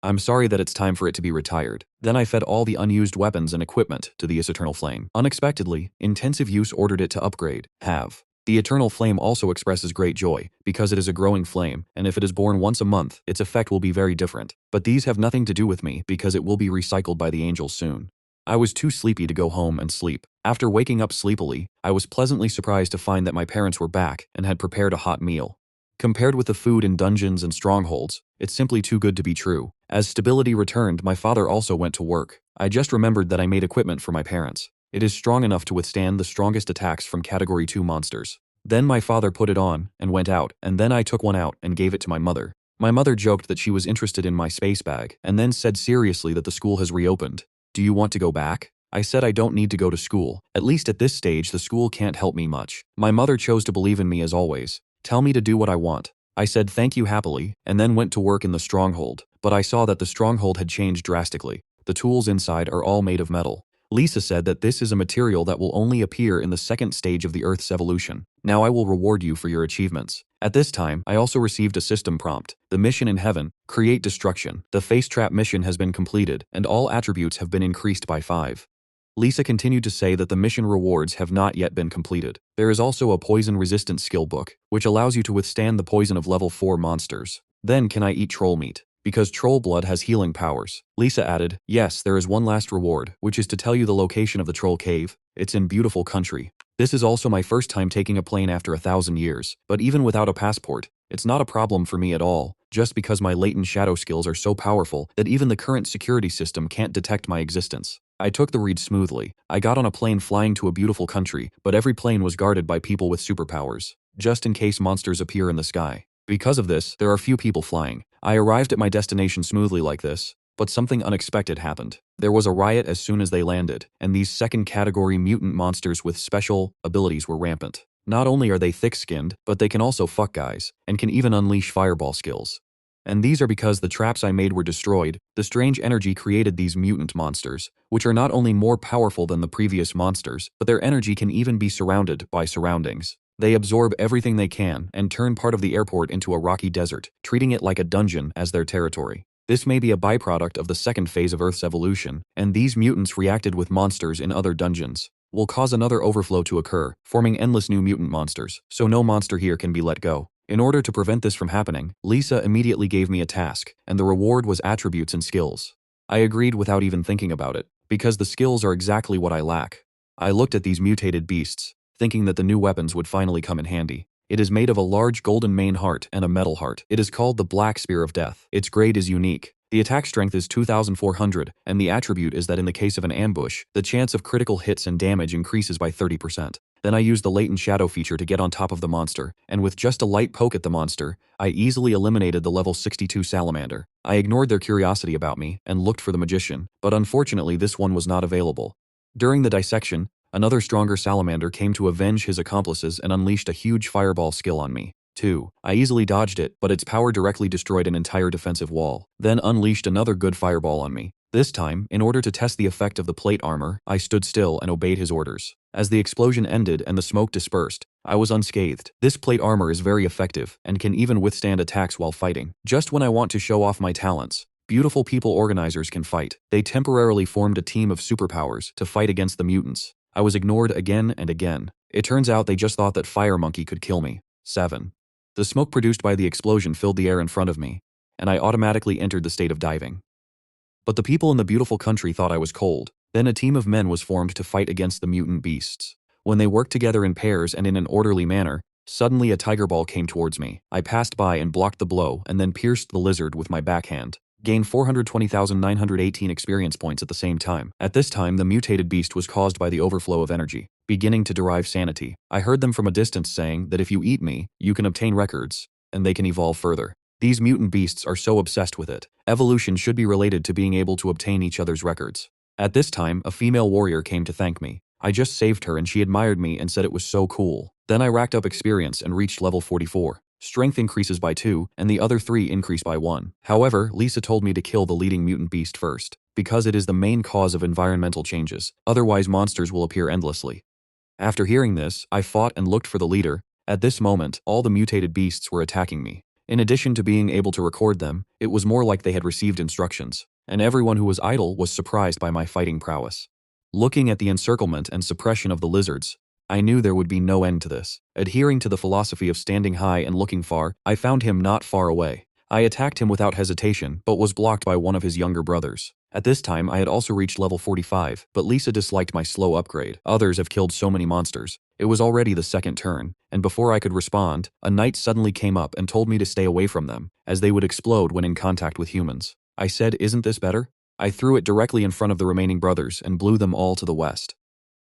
I'm sorry that it's time for it to be retired. Then I fed all the unused weapons and equipment to the Eternal Flame. Unexpectedly, intensive use ordered it to upgrade. Have. The Eternal Flame also expresses great joy, because it is a growing flame, and if it is born once a month, its effect will be very different. But these have nothing to do with me, because it will be recycled by the angels soon. I was too sleepy to go home and sleep. After waking up sleepily, I was pleasantly surprised to find that my parents were back and had prepared a hot meal. Compared with the food in dungeons and strongholds, it's simply too good to be true. As stability returned, my father also went to work. I just remembered that I made equipment for my parents. It is strong enough to withstand the strongest attacks from Category 2 monsters. Then my father put it on and went out, and then I took one out and gave it to my mother. My mother joked that she was interested in my space bag, and then said seriously that the school has reopened. Do you want to go back? I said I don't need to go to school. At least at this stage, the school can't help me much. My mother chose to believe in me as always. Tell me to do what I want. I said thank you happily, and then went to work in the stronghold. But I saw that the stronghold had changed drastically. The tools inside are all made of metal. Lisa said that this is a material that will only appear in the 2nd stage of the Earth's evolution. Now I will reward you for your achievements. At this time, I also received a system prompt. The mission in heaven, create destruction. The face trap mission has been completed, and all attributes have been increased by 5. Lisa continued to say that the mission rewards have not yet been completed. There is also a poison-resistant skill book, which allows you to withstand the poison of level 4 monsters. Then can I eat troll meat? Because troll blood has healing powers. Lisa added, yes, there is one last reward, which is to tell you the location of the troll cave. It's in beautiful country. This is also my first time taking a plane after 1,000 years, but even without a passport, it's not a problem for me at all, just because my latent shadow skills are so powerful that even the current security system can't detect my existence. I took the read smoothly. I got on a plane flying to a beautiful country, but every plane was guarded by people with superpowers, just in case monsters appear in the sky. Because of this, there are few people flying. I arrived at my destination smoothly like this, but something unexpected happened. There was a riot as soon as they landed, and these 2nd category mutant monsters with special abilities were rampant. Not only are they thick-skinned, but they can also fuck guys, and can even unleash fireball skills. And these are because the traps I made were destroyed. The strange energy created these mutant monsters, which are not only more powerful than the previous monsters, but their energy can even be surrounded by surroundings. They absorb everything they can and turn part of the airport into a rocky desert, treating it like a dungeon as their territory. This may be a byproduct of the second phase of Earth's evolution, and these mutants reacted with monsters in other dungeons. Will cause another overflow to occur, forming endless new mutant monsters, so no monster here can be let go. In order to prevent this from happening, Lisa immediately gave me a task, and the reward was attributes and skills. I agreed without even thinking about it, because the skills are exactly what I lack. I looked at these mutated beasts, thinking that the new weapons would finally come in handy. It is made of a large golden main heart and a metal heart. It is called the Black Spear of Death. Its grade is unique. The attack strength is 2400, and the attribute is that in the case of an ambush, the chance of critical hits and damage increases by 30%. Then I used the latent shadow feature to get on top of the monster, and with just a light poke at the monster, I easily eliminated the level 62 salamander. I ignored their curiosity about me and looked for the magician, but unfortunately this one was not available. During the dissection, another stronger salamander came to avenge his accomplices and unleashed a huge fireball skill on me. 2. I easily dodged it, but its power directly destroyed an entire defensive wall, then unleashed another good fireball on me. This time, in order to test the effect of the plate armor, I stood still and obeyed his orders. As the explosion ended and the smoke dispersed, I was unscathed. This plate armor is very effective, and can even withstand attacks while fighting. Just when I want to show off my talents, beautiful people organizers can fight. They temporarily formed a team of superpowers to fight against the mutants. I was ignored again and again. It turns out they just thought that Fire Monkey could kill me. 7. The smoke produced by the explosion filled the air in front of me, and I automatically entered the state of diving. But the people in the beautiful country thought I was cold. Then a team of men was formed to fight against the mutant beasts. When they worked together in pairs and in an orderly manner, suddenly a tiger ball came towards me. I passed by and blocked the blow and then pierced the lizard with my backhand. Gained 420,918 experience points at the same time. At this time, the mutated beast was caused by the overflow of energy, beginning to derive sanity. I heard them from a distance saying that if you eat me, you can obtain records, and they can evolve further. These mutant beasts are so obsessed with it. Evolution should be related to being able to obtain each other's records. At this time, a female warrior came to thank me. I just saved her and she admired me and said it was so cool. Then I racked up experience and reached level 44. Strength increases by 2, and the other 3 increase by 1. However, Lisa told me to kill the leading mutant beast first, because it is the main cause of environmental changes. Otherwise, monsters will appear endlessly. After hearing this, I fought and looked for the leader. At this moment, all the mutated beasts were attacking me. In addition to being able to record them, it was more like they had received instructions, and everyone who was idle was surprised by my fighting prowess. Looking at the encirclement and suppression of the lizards, I knew there would be no end to this. Adhering to the philosophy of standing high and looking far, I found him not far away. I attacked him without hesitation, but was blocked by one of his younger brothers. At this time, I had also reached level 45, but Lisa disliked my slow upgrade. Others have killed so many monsters. It was already the second turn, and before I could respond, a knight suddenly came up and told me to stay away from them, as they would explode when in contact with humans. I said, "Isn't this better?" I threw it directly in front of the remaining brothers and blew them all to the west.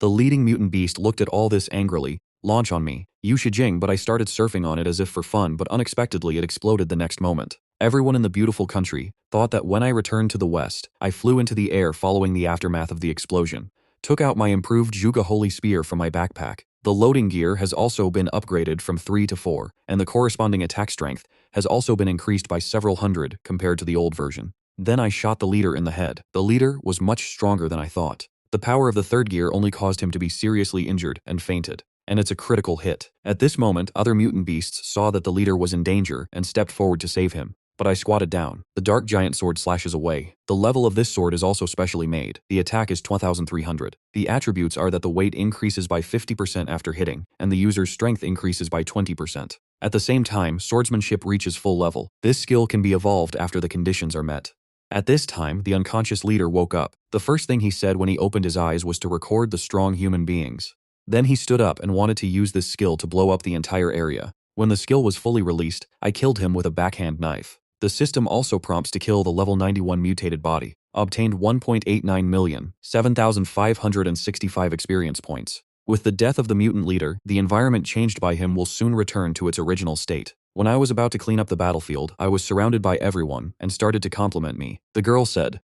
The leading mutant beast looked at all this angrily. Launch on me, Yu Shijing, but I started surfing on it as if for fun, but unexpectedly it exploded the next moment. Everyone in the beautiful country thought that when I returned to the west, I flew into the air following the aftermath of the explosion. Took out my improved Juga Holy Spear from my backpack. The loading gear has also been upgraded from 3 to 4, and the corresponding attack strength has also been increased by several hundred compared to the old version. Then I shot the leader in the head. The leader was much stronger than I thought. The power of the third gear only caused him to be seriously injured and fainted, and it's a critical hit. At this moment, other mutant beasts saw that the leader was in danger and stepped forward to save him. But I squatted down. The dark giant sword slashes away. The level of this sword is also specially made. The attack is 12,300. The attributes are that the weight increases by 50% after hitting, and the user's strength increases by 20%. At the same time, swordsmanship reaches full level. This skill can be evolved after the conditions are met. At this time, the unconscious leader woke up. The first thing he said when he opened his eyes was to record the strong human beings. Then he stood up and wanted to use this skill to blow up the entire area. When the skill was fully released, I killed him with a backhand knife. The system also prompts to kill the level 91 mutated body. Obtained 1.89 million, 7,565 experience points. With the death of the mutant leader, the environment changed by him will soon return to its original state. When I was about to clean up the battlefield, I was surrounded by everyone and started to compliment me. The girl said,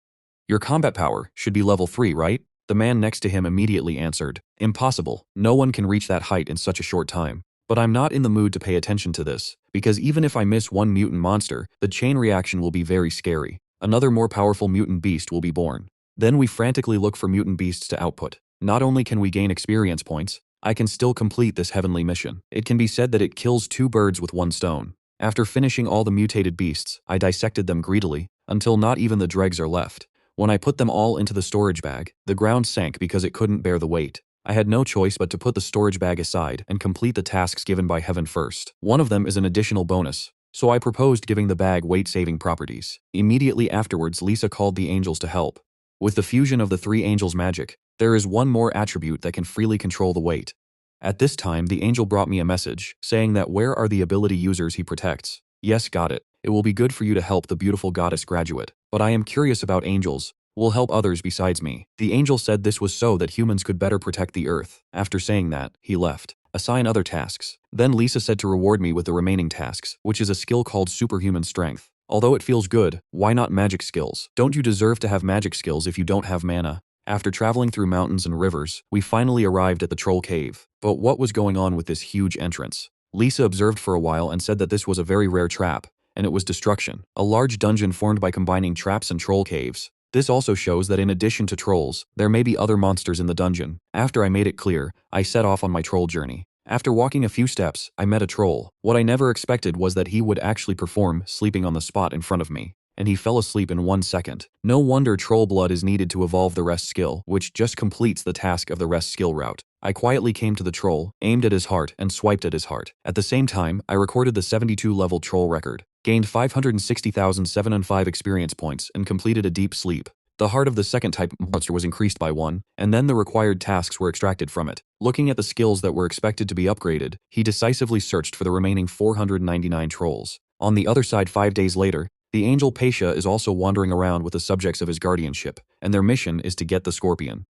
"Your combat power should be level 3, right?" The man next to him immediately answered, "Impossible. No one can reach that height in such a short time." But I'm not in the mood to pay attention to this, because even if I miss one mutant monster, the chain reaction will be very scary. Another more powerful mutant beast will be born. Then we frantically look for mutant beasts to output. Not only can we gain experience points, I can still complete this heavenly mission. It can be said that it kills 2 birds with 1 stone. After finishing all the mutated beasts, I dissected them greedily. until not even the dregs are left. When I put them all into the storage bag, the ground sank because it couldn't bear the weight. I had no choice but to put the storage bag aside and complete the tasks given by heaven first. One of them is an additional bonus, so I proposed giving the bag weight-saving properties. Immediately afterwards, Lisa called the angels to help. With the fusion of the three angels' magic, there is one more attribute that can freely control the weight. At this time, the angel brought me a message, saying that where are the ability users he protects? Yes, got it. It will be good for you to help the beautiful goddess graduate, but I am curious about angels. Will help others besides me. The angel said this was so that humans could better protect the earth. After saying that, he left. Assign other tasks. Then Lisa said to reward me with the remaining tasks, which is a skill called superhuman strength. Although it feels good, why not magic skills? Don't you deserve to have magic skills if you don't have mana? After traveling through mountains and rivers, we finally arrived at the troll cave. But what was going on with this huge entrance? Lisa observed for a while and said that this was a very rare trap, and it was destruction. A large dungeon formed by combining traps and troll caves. This also shows that in addition to trolls, there may be other monsters in the dungeon. After I made it clear, I set off on my troll journey. After walking a few steps, I met a troll. What I never expected was that he would actually perform sleeping on the spot in front of me. And he fell asleep in 1 second. No wonder troll blood is needed to evolve the rest skill, which just completes the task of the rest skill route. I quietly came to the troll, aimed at his heart, and swiped at his heart. At the same time, I recorded the 72-level troll record, gained 560,705 experience points, and completed a deep sleep. The heart of the second type monster was increased by 1, and then the required tasks were extracted from it. Looking at the skills that were expected to be upgraded, he decisively searched for the remaining 499 trolls. On the other side, 5 days later, the angel Pasha is also wandering around with the subjects of his guardianship, and their mission is to get the scorpion.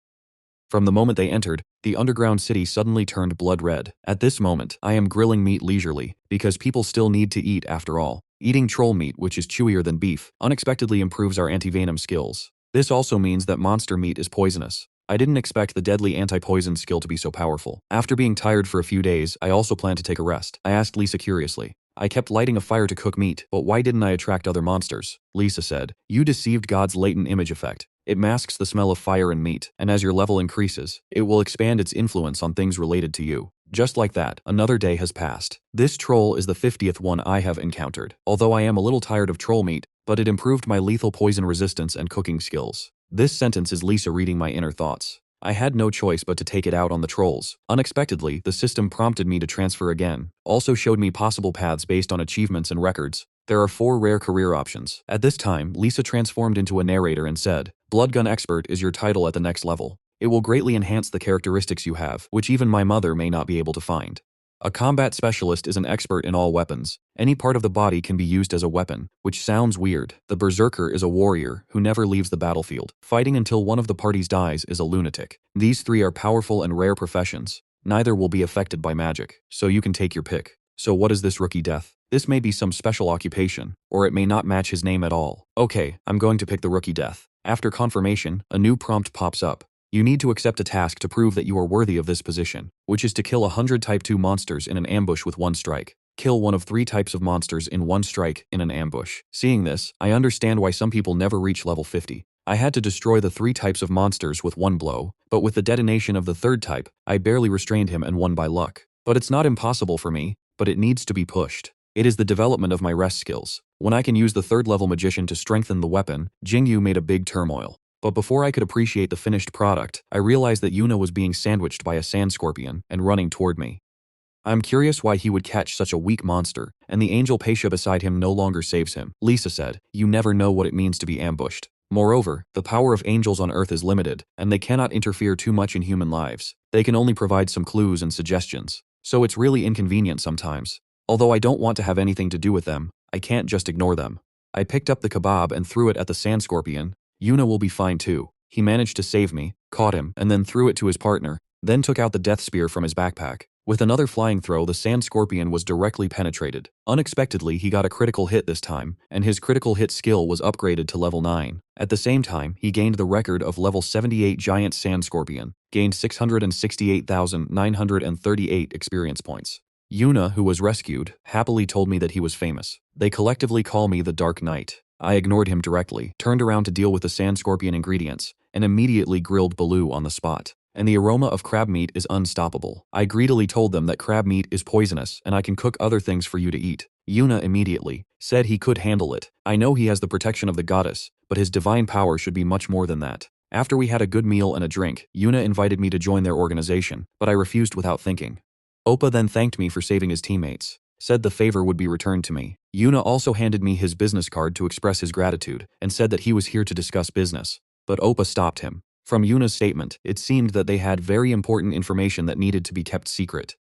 From the moment they entered, the underground city suddenly turned blood red. At this moment, I am grilling meat leisurely, because people still need to eat after all. Eating troll meat, which is chewier than beef, unexpectedly improves our anti-venom skills. This also means that monster meat is poisonous. I didn't expect the deadly anti-poison skill to be so powerful. After being tired for a few days, I also plan to take a rest. I asked Lisa curiously. I kept lighting a fire to cook meat, but why didn't I attract other monsters? Lisa said, you deceived God's latent image effect. It masks the smell of fire and meat, and as your level increases, it will expand its influence on things related to you. Just like that, another day has passed. This troll is the 50th one I have encountered. Although I am a little tired of troll meat, but it improved my lethal poison resistance and cooking skills. This sentence is Lisa reading my inner thoughts. I had no choice but to take it out on the trolls. Unexpectedly, the system prompted me to transfer again. Also showed me possible paths based on achievements and records. There are 4 rare career options. At this time, Lisa transformed into a narrator and said, Bloodgun Expert is your title at the next level. It will greatly enhance the characteristics you have, which even my mother may not be able to find. A combat specialist is an expert in all weapons. Any part of the body can be used as a weapon, which sounds weird. The berserker is a warrior who never leaves the battlefield. Fighting until one of the parties dies is a lunatic. These 3 are powerful and rare professions. Neither will be affected by magic, so you can take your pick. So what is this rookie death? This may be some special occupation, or it may not match his name at all. Okay, I'm going to pick the rookie death. After confirmation, a new prompt pops up. You need to accept a task to prove that you are worthy of this position, which is to kill 100 Type 2 monsters in an ambush with 1 strike. Kill one of 3 types of monsters in 1 strike in an ambush. Seeing this, I understand why some people never reach level 50. I had to destroy the 3 types of monsters with 1 blow, but with the detonation of the 3rd type, I barely restrained him and won by luck. But it's not impossible for me, but it needs to be pushed. It is the development of my rest skills. When I can use the 3rd level magician to strengthen the weapon, Jingyu made a big turmoil. But before I could appreciate the finished product, I realized that Yuna was being sandwiched by a sand scorpion and running toward me. I'm curious why he would catch such a weak monster, and the angel Pasha beside him no longer saves him. Lisa said, you never know what it means to be ambushed. Moreover, the power of angels on Earth is limited, and they cannot interfere too much in human lives. They can only provide some clues and suggestions. So it's really inconvenient sometimes. Although I don't want to have anything to do with them, I can't just ignore them. I picked up the kebab and threw it at the sand scorpion. Yuna will be fine too. He managed to save me, caught him, and then threw it to his partner, then took out the death spear from his backpack. With another flying throw, the sand scorpion was directly penetrated. Unexpectedly, he got a critical hit this time, and his critical hit skill was upgraded to level 9. At the same time, he gained the record of level 78 giant sand scorpion, gained 668,938 experience points. Yuna, who was rescued, happily told me that he was famous. They collectively call me the Dark Knight. I ignored him directly, turned around to deal with the sand scorpion ingredients, and immediately grilled Baloo on the spot. and the aroma of crab meat is unstoppable. I greedily told them that crab meat is poisonous and I can cook other things for you to eat. Yuna immediately said he could handle it. I know he has the protection of the goddess, but his divine power should be much more than that. After we had a good meal and a drink, Yuna invited me to join their organization, but I refused without thinking. Oppa then thanked me for saving his teammates, said the favor would be returned to me. Yuna also handed me his business card to express his gratitude, and said that he was here to discuss business. But Oppa stopped him. From Yuna's statement, it seemed that they had very important information that needed to be kept secret.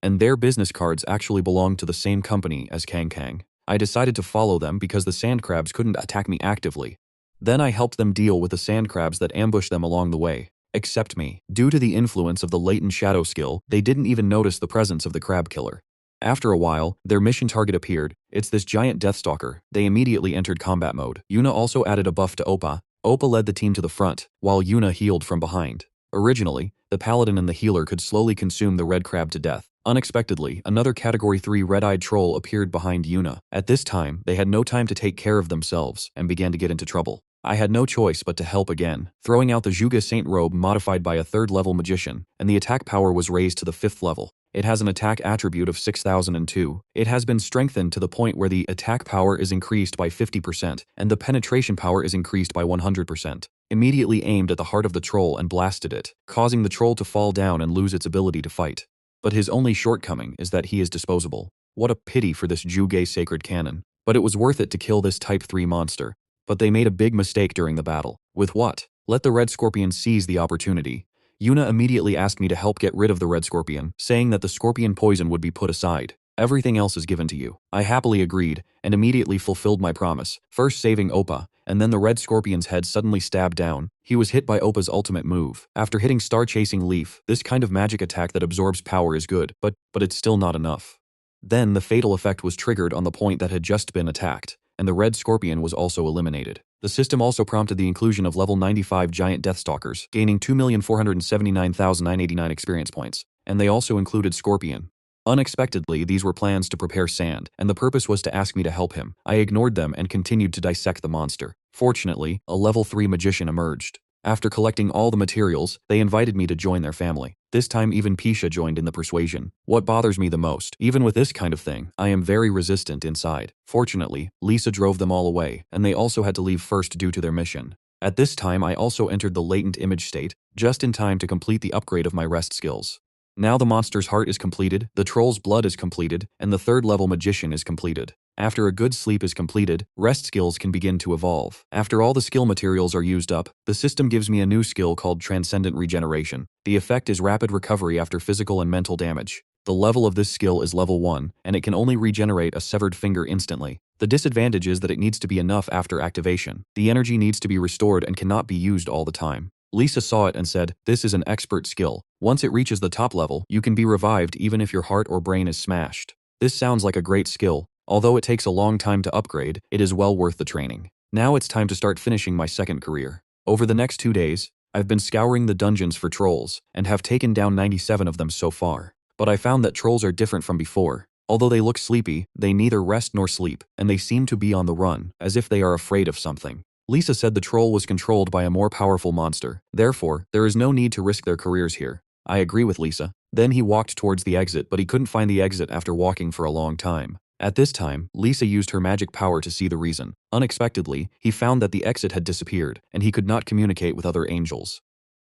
And their business cards actually belonged to the same company as Kang Kang. I decided to follow them because the sand crabs couldn't attack me actively. Then I helped them deal with the sand crabs that ambushed them along the way. Except me. Due to the influence of the latent shadow skill, they didn't even notice the presence of the crab killer. After a while, their mission target appeared. It's this giant Deathstalker. They immediately entered combat mode. Yuna also added a buff to Oppa. Oppa led the team to the front, while Yuna healed from behind. Originally, the paladin and the healer could slowly consume the red crab to death. Unexpectedly, another Category 3 red-eyed troll appeared behind Yuna. At this time, they had no time to take care of themselves and began to get into trouble. I had no choice but to help again, throwing out the Juga Saint robe modified by a 3rd-level magician, and the attack power was raised to the 5th level. It has an attack attribute of 6002. It has been strengthened to the point where the attack power is increased by 50% and the penetration power is increased by 100%. Immediately aimed at the heart of the troll and blasted it, causing the troll to fall down and lose its ability to fight. But his only shortcoming is that he is disposable. What a pity for this Juga sacred cannon. But it was worth it to kill this Type 3 monster. But they made a big mistake during the battle. With what? Let the Red Scorpion seize the opportunity. Yuna immediately asked me to help get rid of the Red Scorpion, saying that the scorpion poison would be put aside. Everything else is given to you. I happily agreed, and immediately fulfilled my promise, first saving Oppa, and then the Red Scorpion's head suddenly stabbed down. He was hit by Oppa's ultimate move. After hitting Star Chasing Leaf, this kind of magic attack that absorbs power is good, but it's still not enough. Then the fatal effect was triggered on the point that had just been attacked, and the Red Scorpion was also eliminated. The system also prompted the inclusion of level 95 giant Deathstalkers, gaining 2,479,989 experience points, and they also included Scorpion. Unexpectedly, these were plans to prepare sand, and the purpose was to ask me to help him. I ignored them and continued to dissect the monster. Fortunately, a level 3 magician emerged. After collecting all the materials, they invited me to join their family. This time even Pisha joined in the persuasion. What bothers me the most, even with this kind of thing, I am very resistant inside. Fortunately, Lisa drove them all away, and they also had to leave first due to their mission. At this time I also entered the latent image state, just in time to complete the upgrade of my rest skills. Now the monster's heart is completed, the troll's blood is completed, and the 3rd level magician is completed. After a good sleep is completed, rest skills can begin to evolve. After all the skill materials are used up, the system gives me a new skill called Transcendent Regeneration. The effect is rapid recovery after physical and mental damage. The level of this skill is level 1, and it can only regenerate a severed finger instantly. The disadvantage is that it needs to be enough after activation. The energy needs to be restored and cannot be used all the time. Lisa saw it and said, "This is an expert skill. Once it reaches the top level, you can be revived even if your heart or brain is smashed." This sounds like a great skill. Although it takes a long time to upgrade, it is well worth the training. Now it's time to start finishing my second career. Over the next 2 days, I've been scouring the dungeons for trolls, and have taken down 97 of them so far. But I found that trolls are different from before. Although they look sleepy, they neither rest nor sleep, and they seem to be on the run, as if they are afraid of something. Lisa said the troll was controlled by a more powerful monster. Therefore, there is no need to risk their careers here. I agree with Lisa. Then he walked towards the exit, but he couldn't find the exit after walking for a long time. At this time, Lisa used her magic power to see the reason. Unexpectedly, he found that the exit had disappeared, and he could not communicate with other angels.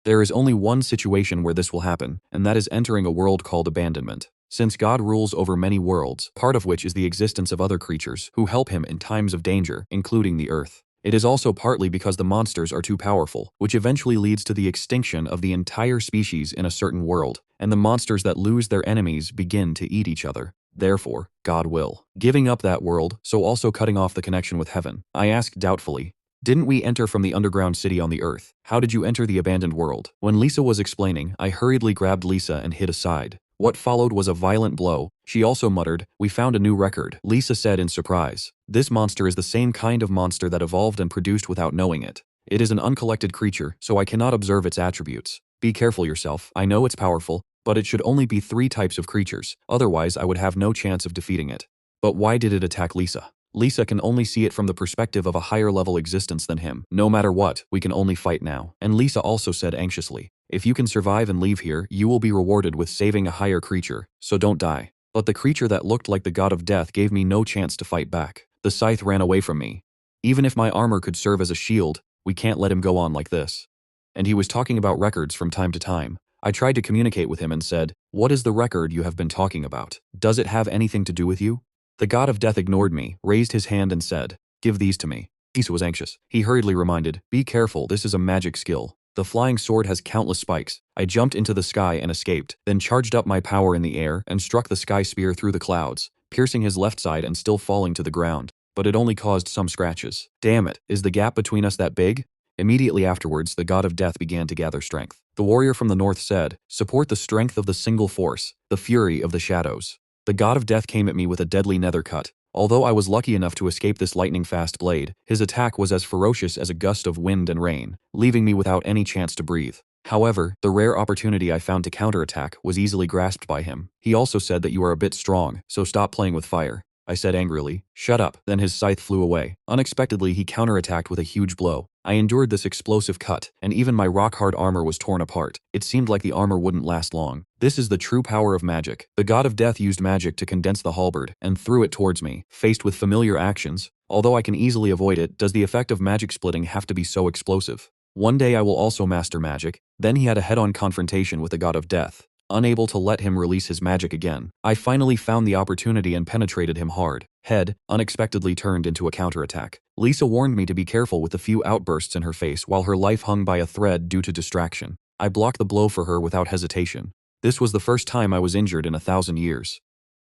There is only one situation where this will happen, and that is entering a world called abandonment. Since God rules over many worlds, part of which is the existence of other creatures who help him in times of danger, including the earth. It is also partly because the monsters are too powerful, which eventually leads to the extinction of the entire species in a certain world, and the monsters that lose their enemies begin to eat each other. Therefore, God will. Giving up that world, so also cutting off the connection with heaven. I asked doubtfully, "Didn't we enter from the underground city on the earth? How did you enter the abandoned world?" When Lisa was explaining, I hurriedly grabbed Lisa and hid aside. What followed was a violent blow. She also muttered, "We found a new record," Lisa said in surprise. This monster is the same kind of monster that evolved and produced without knowing it. It is an uncollected creature, so I cannot observe its attributes. Be careful yourself. I know it's powerful, but it should only be 3 types of creatures, otherwise I would have no chance of defeating it. But why did it attack Lisa? Lisa can only see it from the perspective of a higher level existence than him. No matter what, we can only fight now. And Lisa also said anxiously, If you can survive and leave here, you will be rewarded with saving a higher creature, so don't die. But the creature that looked like the god of death gave me no chance to fight back. The scythe ran away from me. Even if my armor could serve as a shield, we can't let him go on like this. And he was talking about records from time to time. I tried to communicate with him and said, "What is the record you have been talking about? Does it have anything to do with you?" The god of death ignored me, raised his hand and said, "Give these to me." Isa was anxious. He hurriedly reminded, "Be careful, this is a magic skill. The flying sword has countless spikes." I jumped into the sky and escaped, then charged up my power in the air and struck the sky spear through the clouds, piercing his left side and still falling to the ground. But it only caused some scratches. Damn it, is the gap between us that big? Immediately afterwards, the god of death began to gather strength. The warrior from the north said, "Support the strength of the single force, the fury of the shadows." The god of death came at me with a deadly nether cut. Although I was lucky enough to escape this lightning-fast blade, his attack was as ferocious as a gust of wind and rain, leaving me without any chance to breathe. However, the rare opportunity I found to counterattack was easily grasped by him. He also said that you are a bit strong, so stop playing with fire. I said angrily, "Shut up." Then his scythe flew away. Unexpectedly, he counterattacked with a huge blow. I endured this explosive cut, and even my rock-hard armor was torn apart. It seemed like the armor wouldn't last long. This is the true power of magic. The god of death used magic to condense the halberd, and threw it towards me. Faced with familiar actions, although I can easily avoid it, does the effect of magic splitting have to be so explosive? One day I will also master magic. Then he had a head-on confrontation with the god of death. Unable to let him release his magic again, I finally found the opportunity and penetrated him hard. Head unexpectedly turned into a counterattack. Lisa warned me to be careful with the few outbursts in her face while her life hung by a thread due to distraction. I blocked the blow for her without hesitation. This was the first time I was injured in 1,000 years.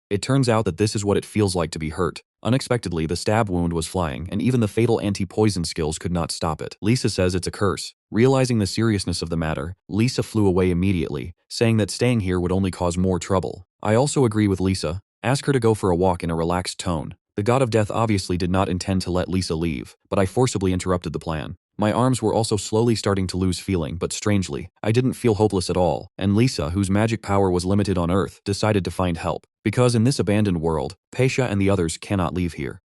It turns out that this is what it feels like to be hurt. Unexpectedly, the stab wound was flying, and even the fatal anti-poison skills could not stop it. Lisa says it's a curse. Realizing the seriousness of the matter, Lisa flew away immediately, saying that staying here would only cause more trouble. I also agree with Lisa. Ask her to go for a walk in a relaxed tone. The god of death obviously did not intend to let Lisa leave, but I forcibly interrupted the plan. My arms were also slowly starting to lose feeling, but strangely, I didn't feel hopeless at all, and Lisa, whose magic power was limited on Earth, decided to find help. Because in this abandoned world, Pesha and the others cannot leave here.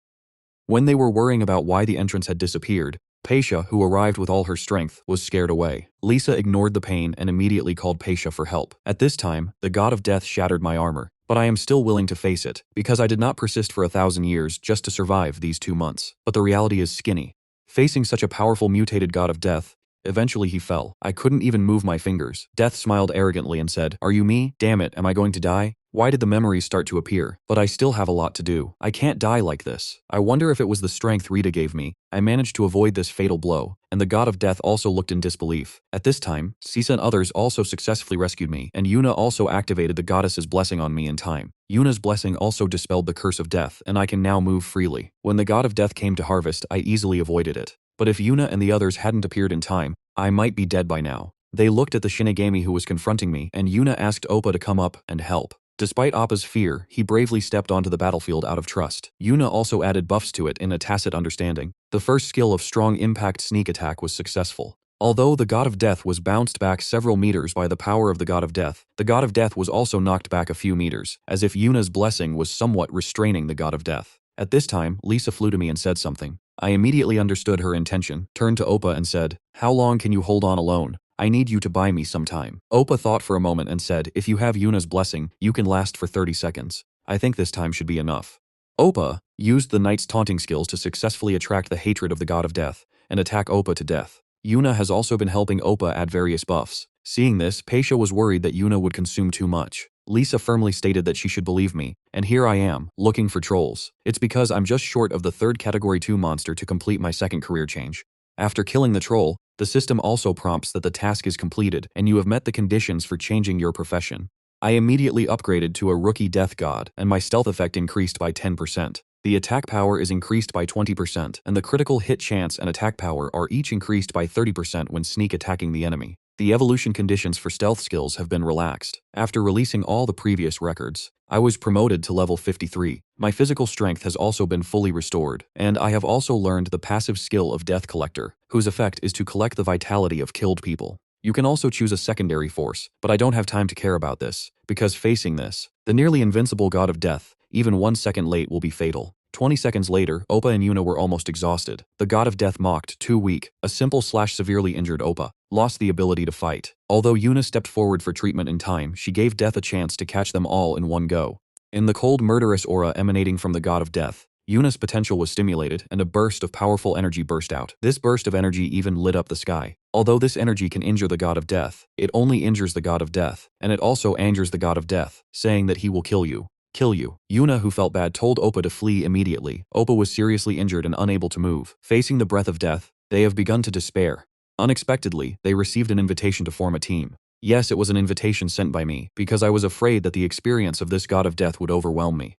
When they were worrying about why the entrance had disappeared, Pesha, who arrived with all her strength, was scared away. Lisa ignored the pain and immediately called Pesha for help. At this time, the god of death shattered my armor, but I am still willing to face it, because I did not persist for 1,000 years just to survive these 2 months. But the reality is skinny. Facing such a powerful mutated god of death, eventually he fell. I couldn't even move my fingers. Death smiled arrogantly and said, "Are you me? Damn it, am I going to die? Why did the memories start to appear? But I still have a lot to do. I can't die like this." I wonder if it was the strength Rita gave me. I managed to avoid this fatal blow, and the god of death also looked in disbelief. At this time, Sisa and others also successfully rescued me, and Yuna also activated the goddess's blessing on me in time. Yuna's blessing also dispelled the curse of death, and I can now move freely. When the god of death came to harvest, I easily avoided it. But if Yuna and the others hadn't appeared in time, I might be dead by now. They looked at the Shinigami who was confronting me, and Yuna asked Oppa to come up and help. Despite Appa's fear, he bravely stepped onto the battlefield out of trust. Yuna also added buffs to it in a tacit understanding. The first skill of strong impact sneak attack was successful. Although the god of death was bounced back several meters by the power of the god of death, the god of death was also knocked back a few meters, as if Yuna's blessing was somewhat restraining the god of death. At this time, Lisa flew to me and said something. I immediately understood her intention, turned to Oppa and said, "How long can you hold on alone? I need you to buy me some time." Oppa thought for a moment and said, "If you have Yuna's blessing, you can last for 30 seconds. I think this time should be enough." Oppa used the knight's taunting skills to successfully attract the hatred of the god of death and attack Oppa to death. Yuna has also been helping Oppa add various buffs. Seeing this, Pesha was worried that Yuna would consume too much. Lisa firmly stated that she should believe me, and here I am, looking for trolls. It's because I'm just short of the 3rd Category 2 monster to complete my 2nd career change. After killing the troll, the system also prompts that the task is completed and you have met the conditions for changing your profession. I immediately upgraded to a rookie death god, and my stealth effect increased by 10%. The attack power is increased by 20%, and the critical hit chance and attack power are each increased by 30% when sneak attacking the enemy. The evolution conditions for stealth skills have been relaxed. After releasing all the previous records, I was promoted to level 53. My physical strength has also been fully restored, and I have also learned the passive skill of Death Collector, whose effect is to collect the vitality of killed people. You can also choose a secondary force, but I don't have time to care about this, because facing this, the nearly invincible god of death, even 1 second late will be fatal. 20 seconds later, Oppa and Yuna were almost exhausted. The god of death mocked, too weak. A simple/severely injured Oppa lost the ability to fight. Although Yuna stepped forward for treatment in time, she gave death a chance to catch them all in one go. In the cold, murderous aura emanating from the god of death, Yuna's potential was stimulated, and a burst of powerful energy burst out. This burst of energy even lit up the sky. Although this energy can injure the god of death, it only injures the god of death, and it also angers the god of death, saying that he will kill you. Kill you. Yuna, who felt bad, told Oppa to flee immediately. Oppa was seriously injured and unable to move. Facing the breath of death, they have begun to despair. Unexpectedly, they received an invitation to form a team. Yes, it was an invitation sent by me, because I was afraid that the experience of this god of death would overwhelm me.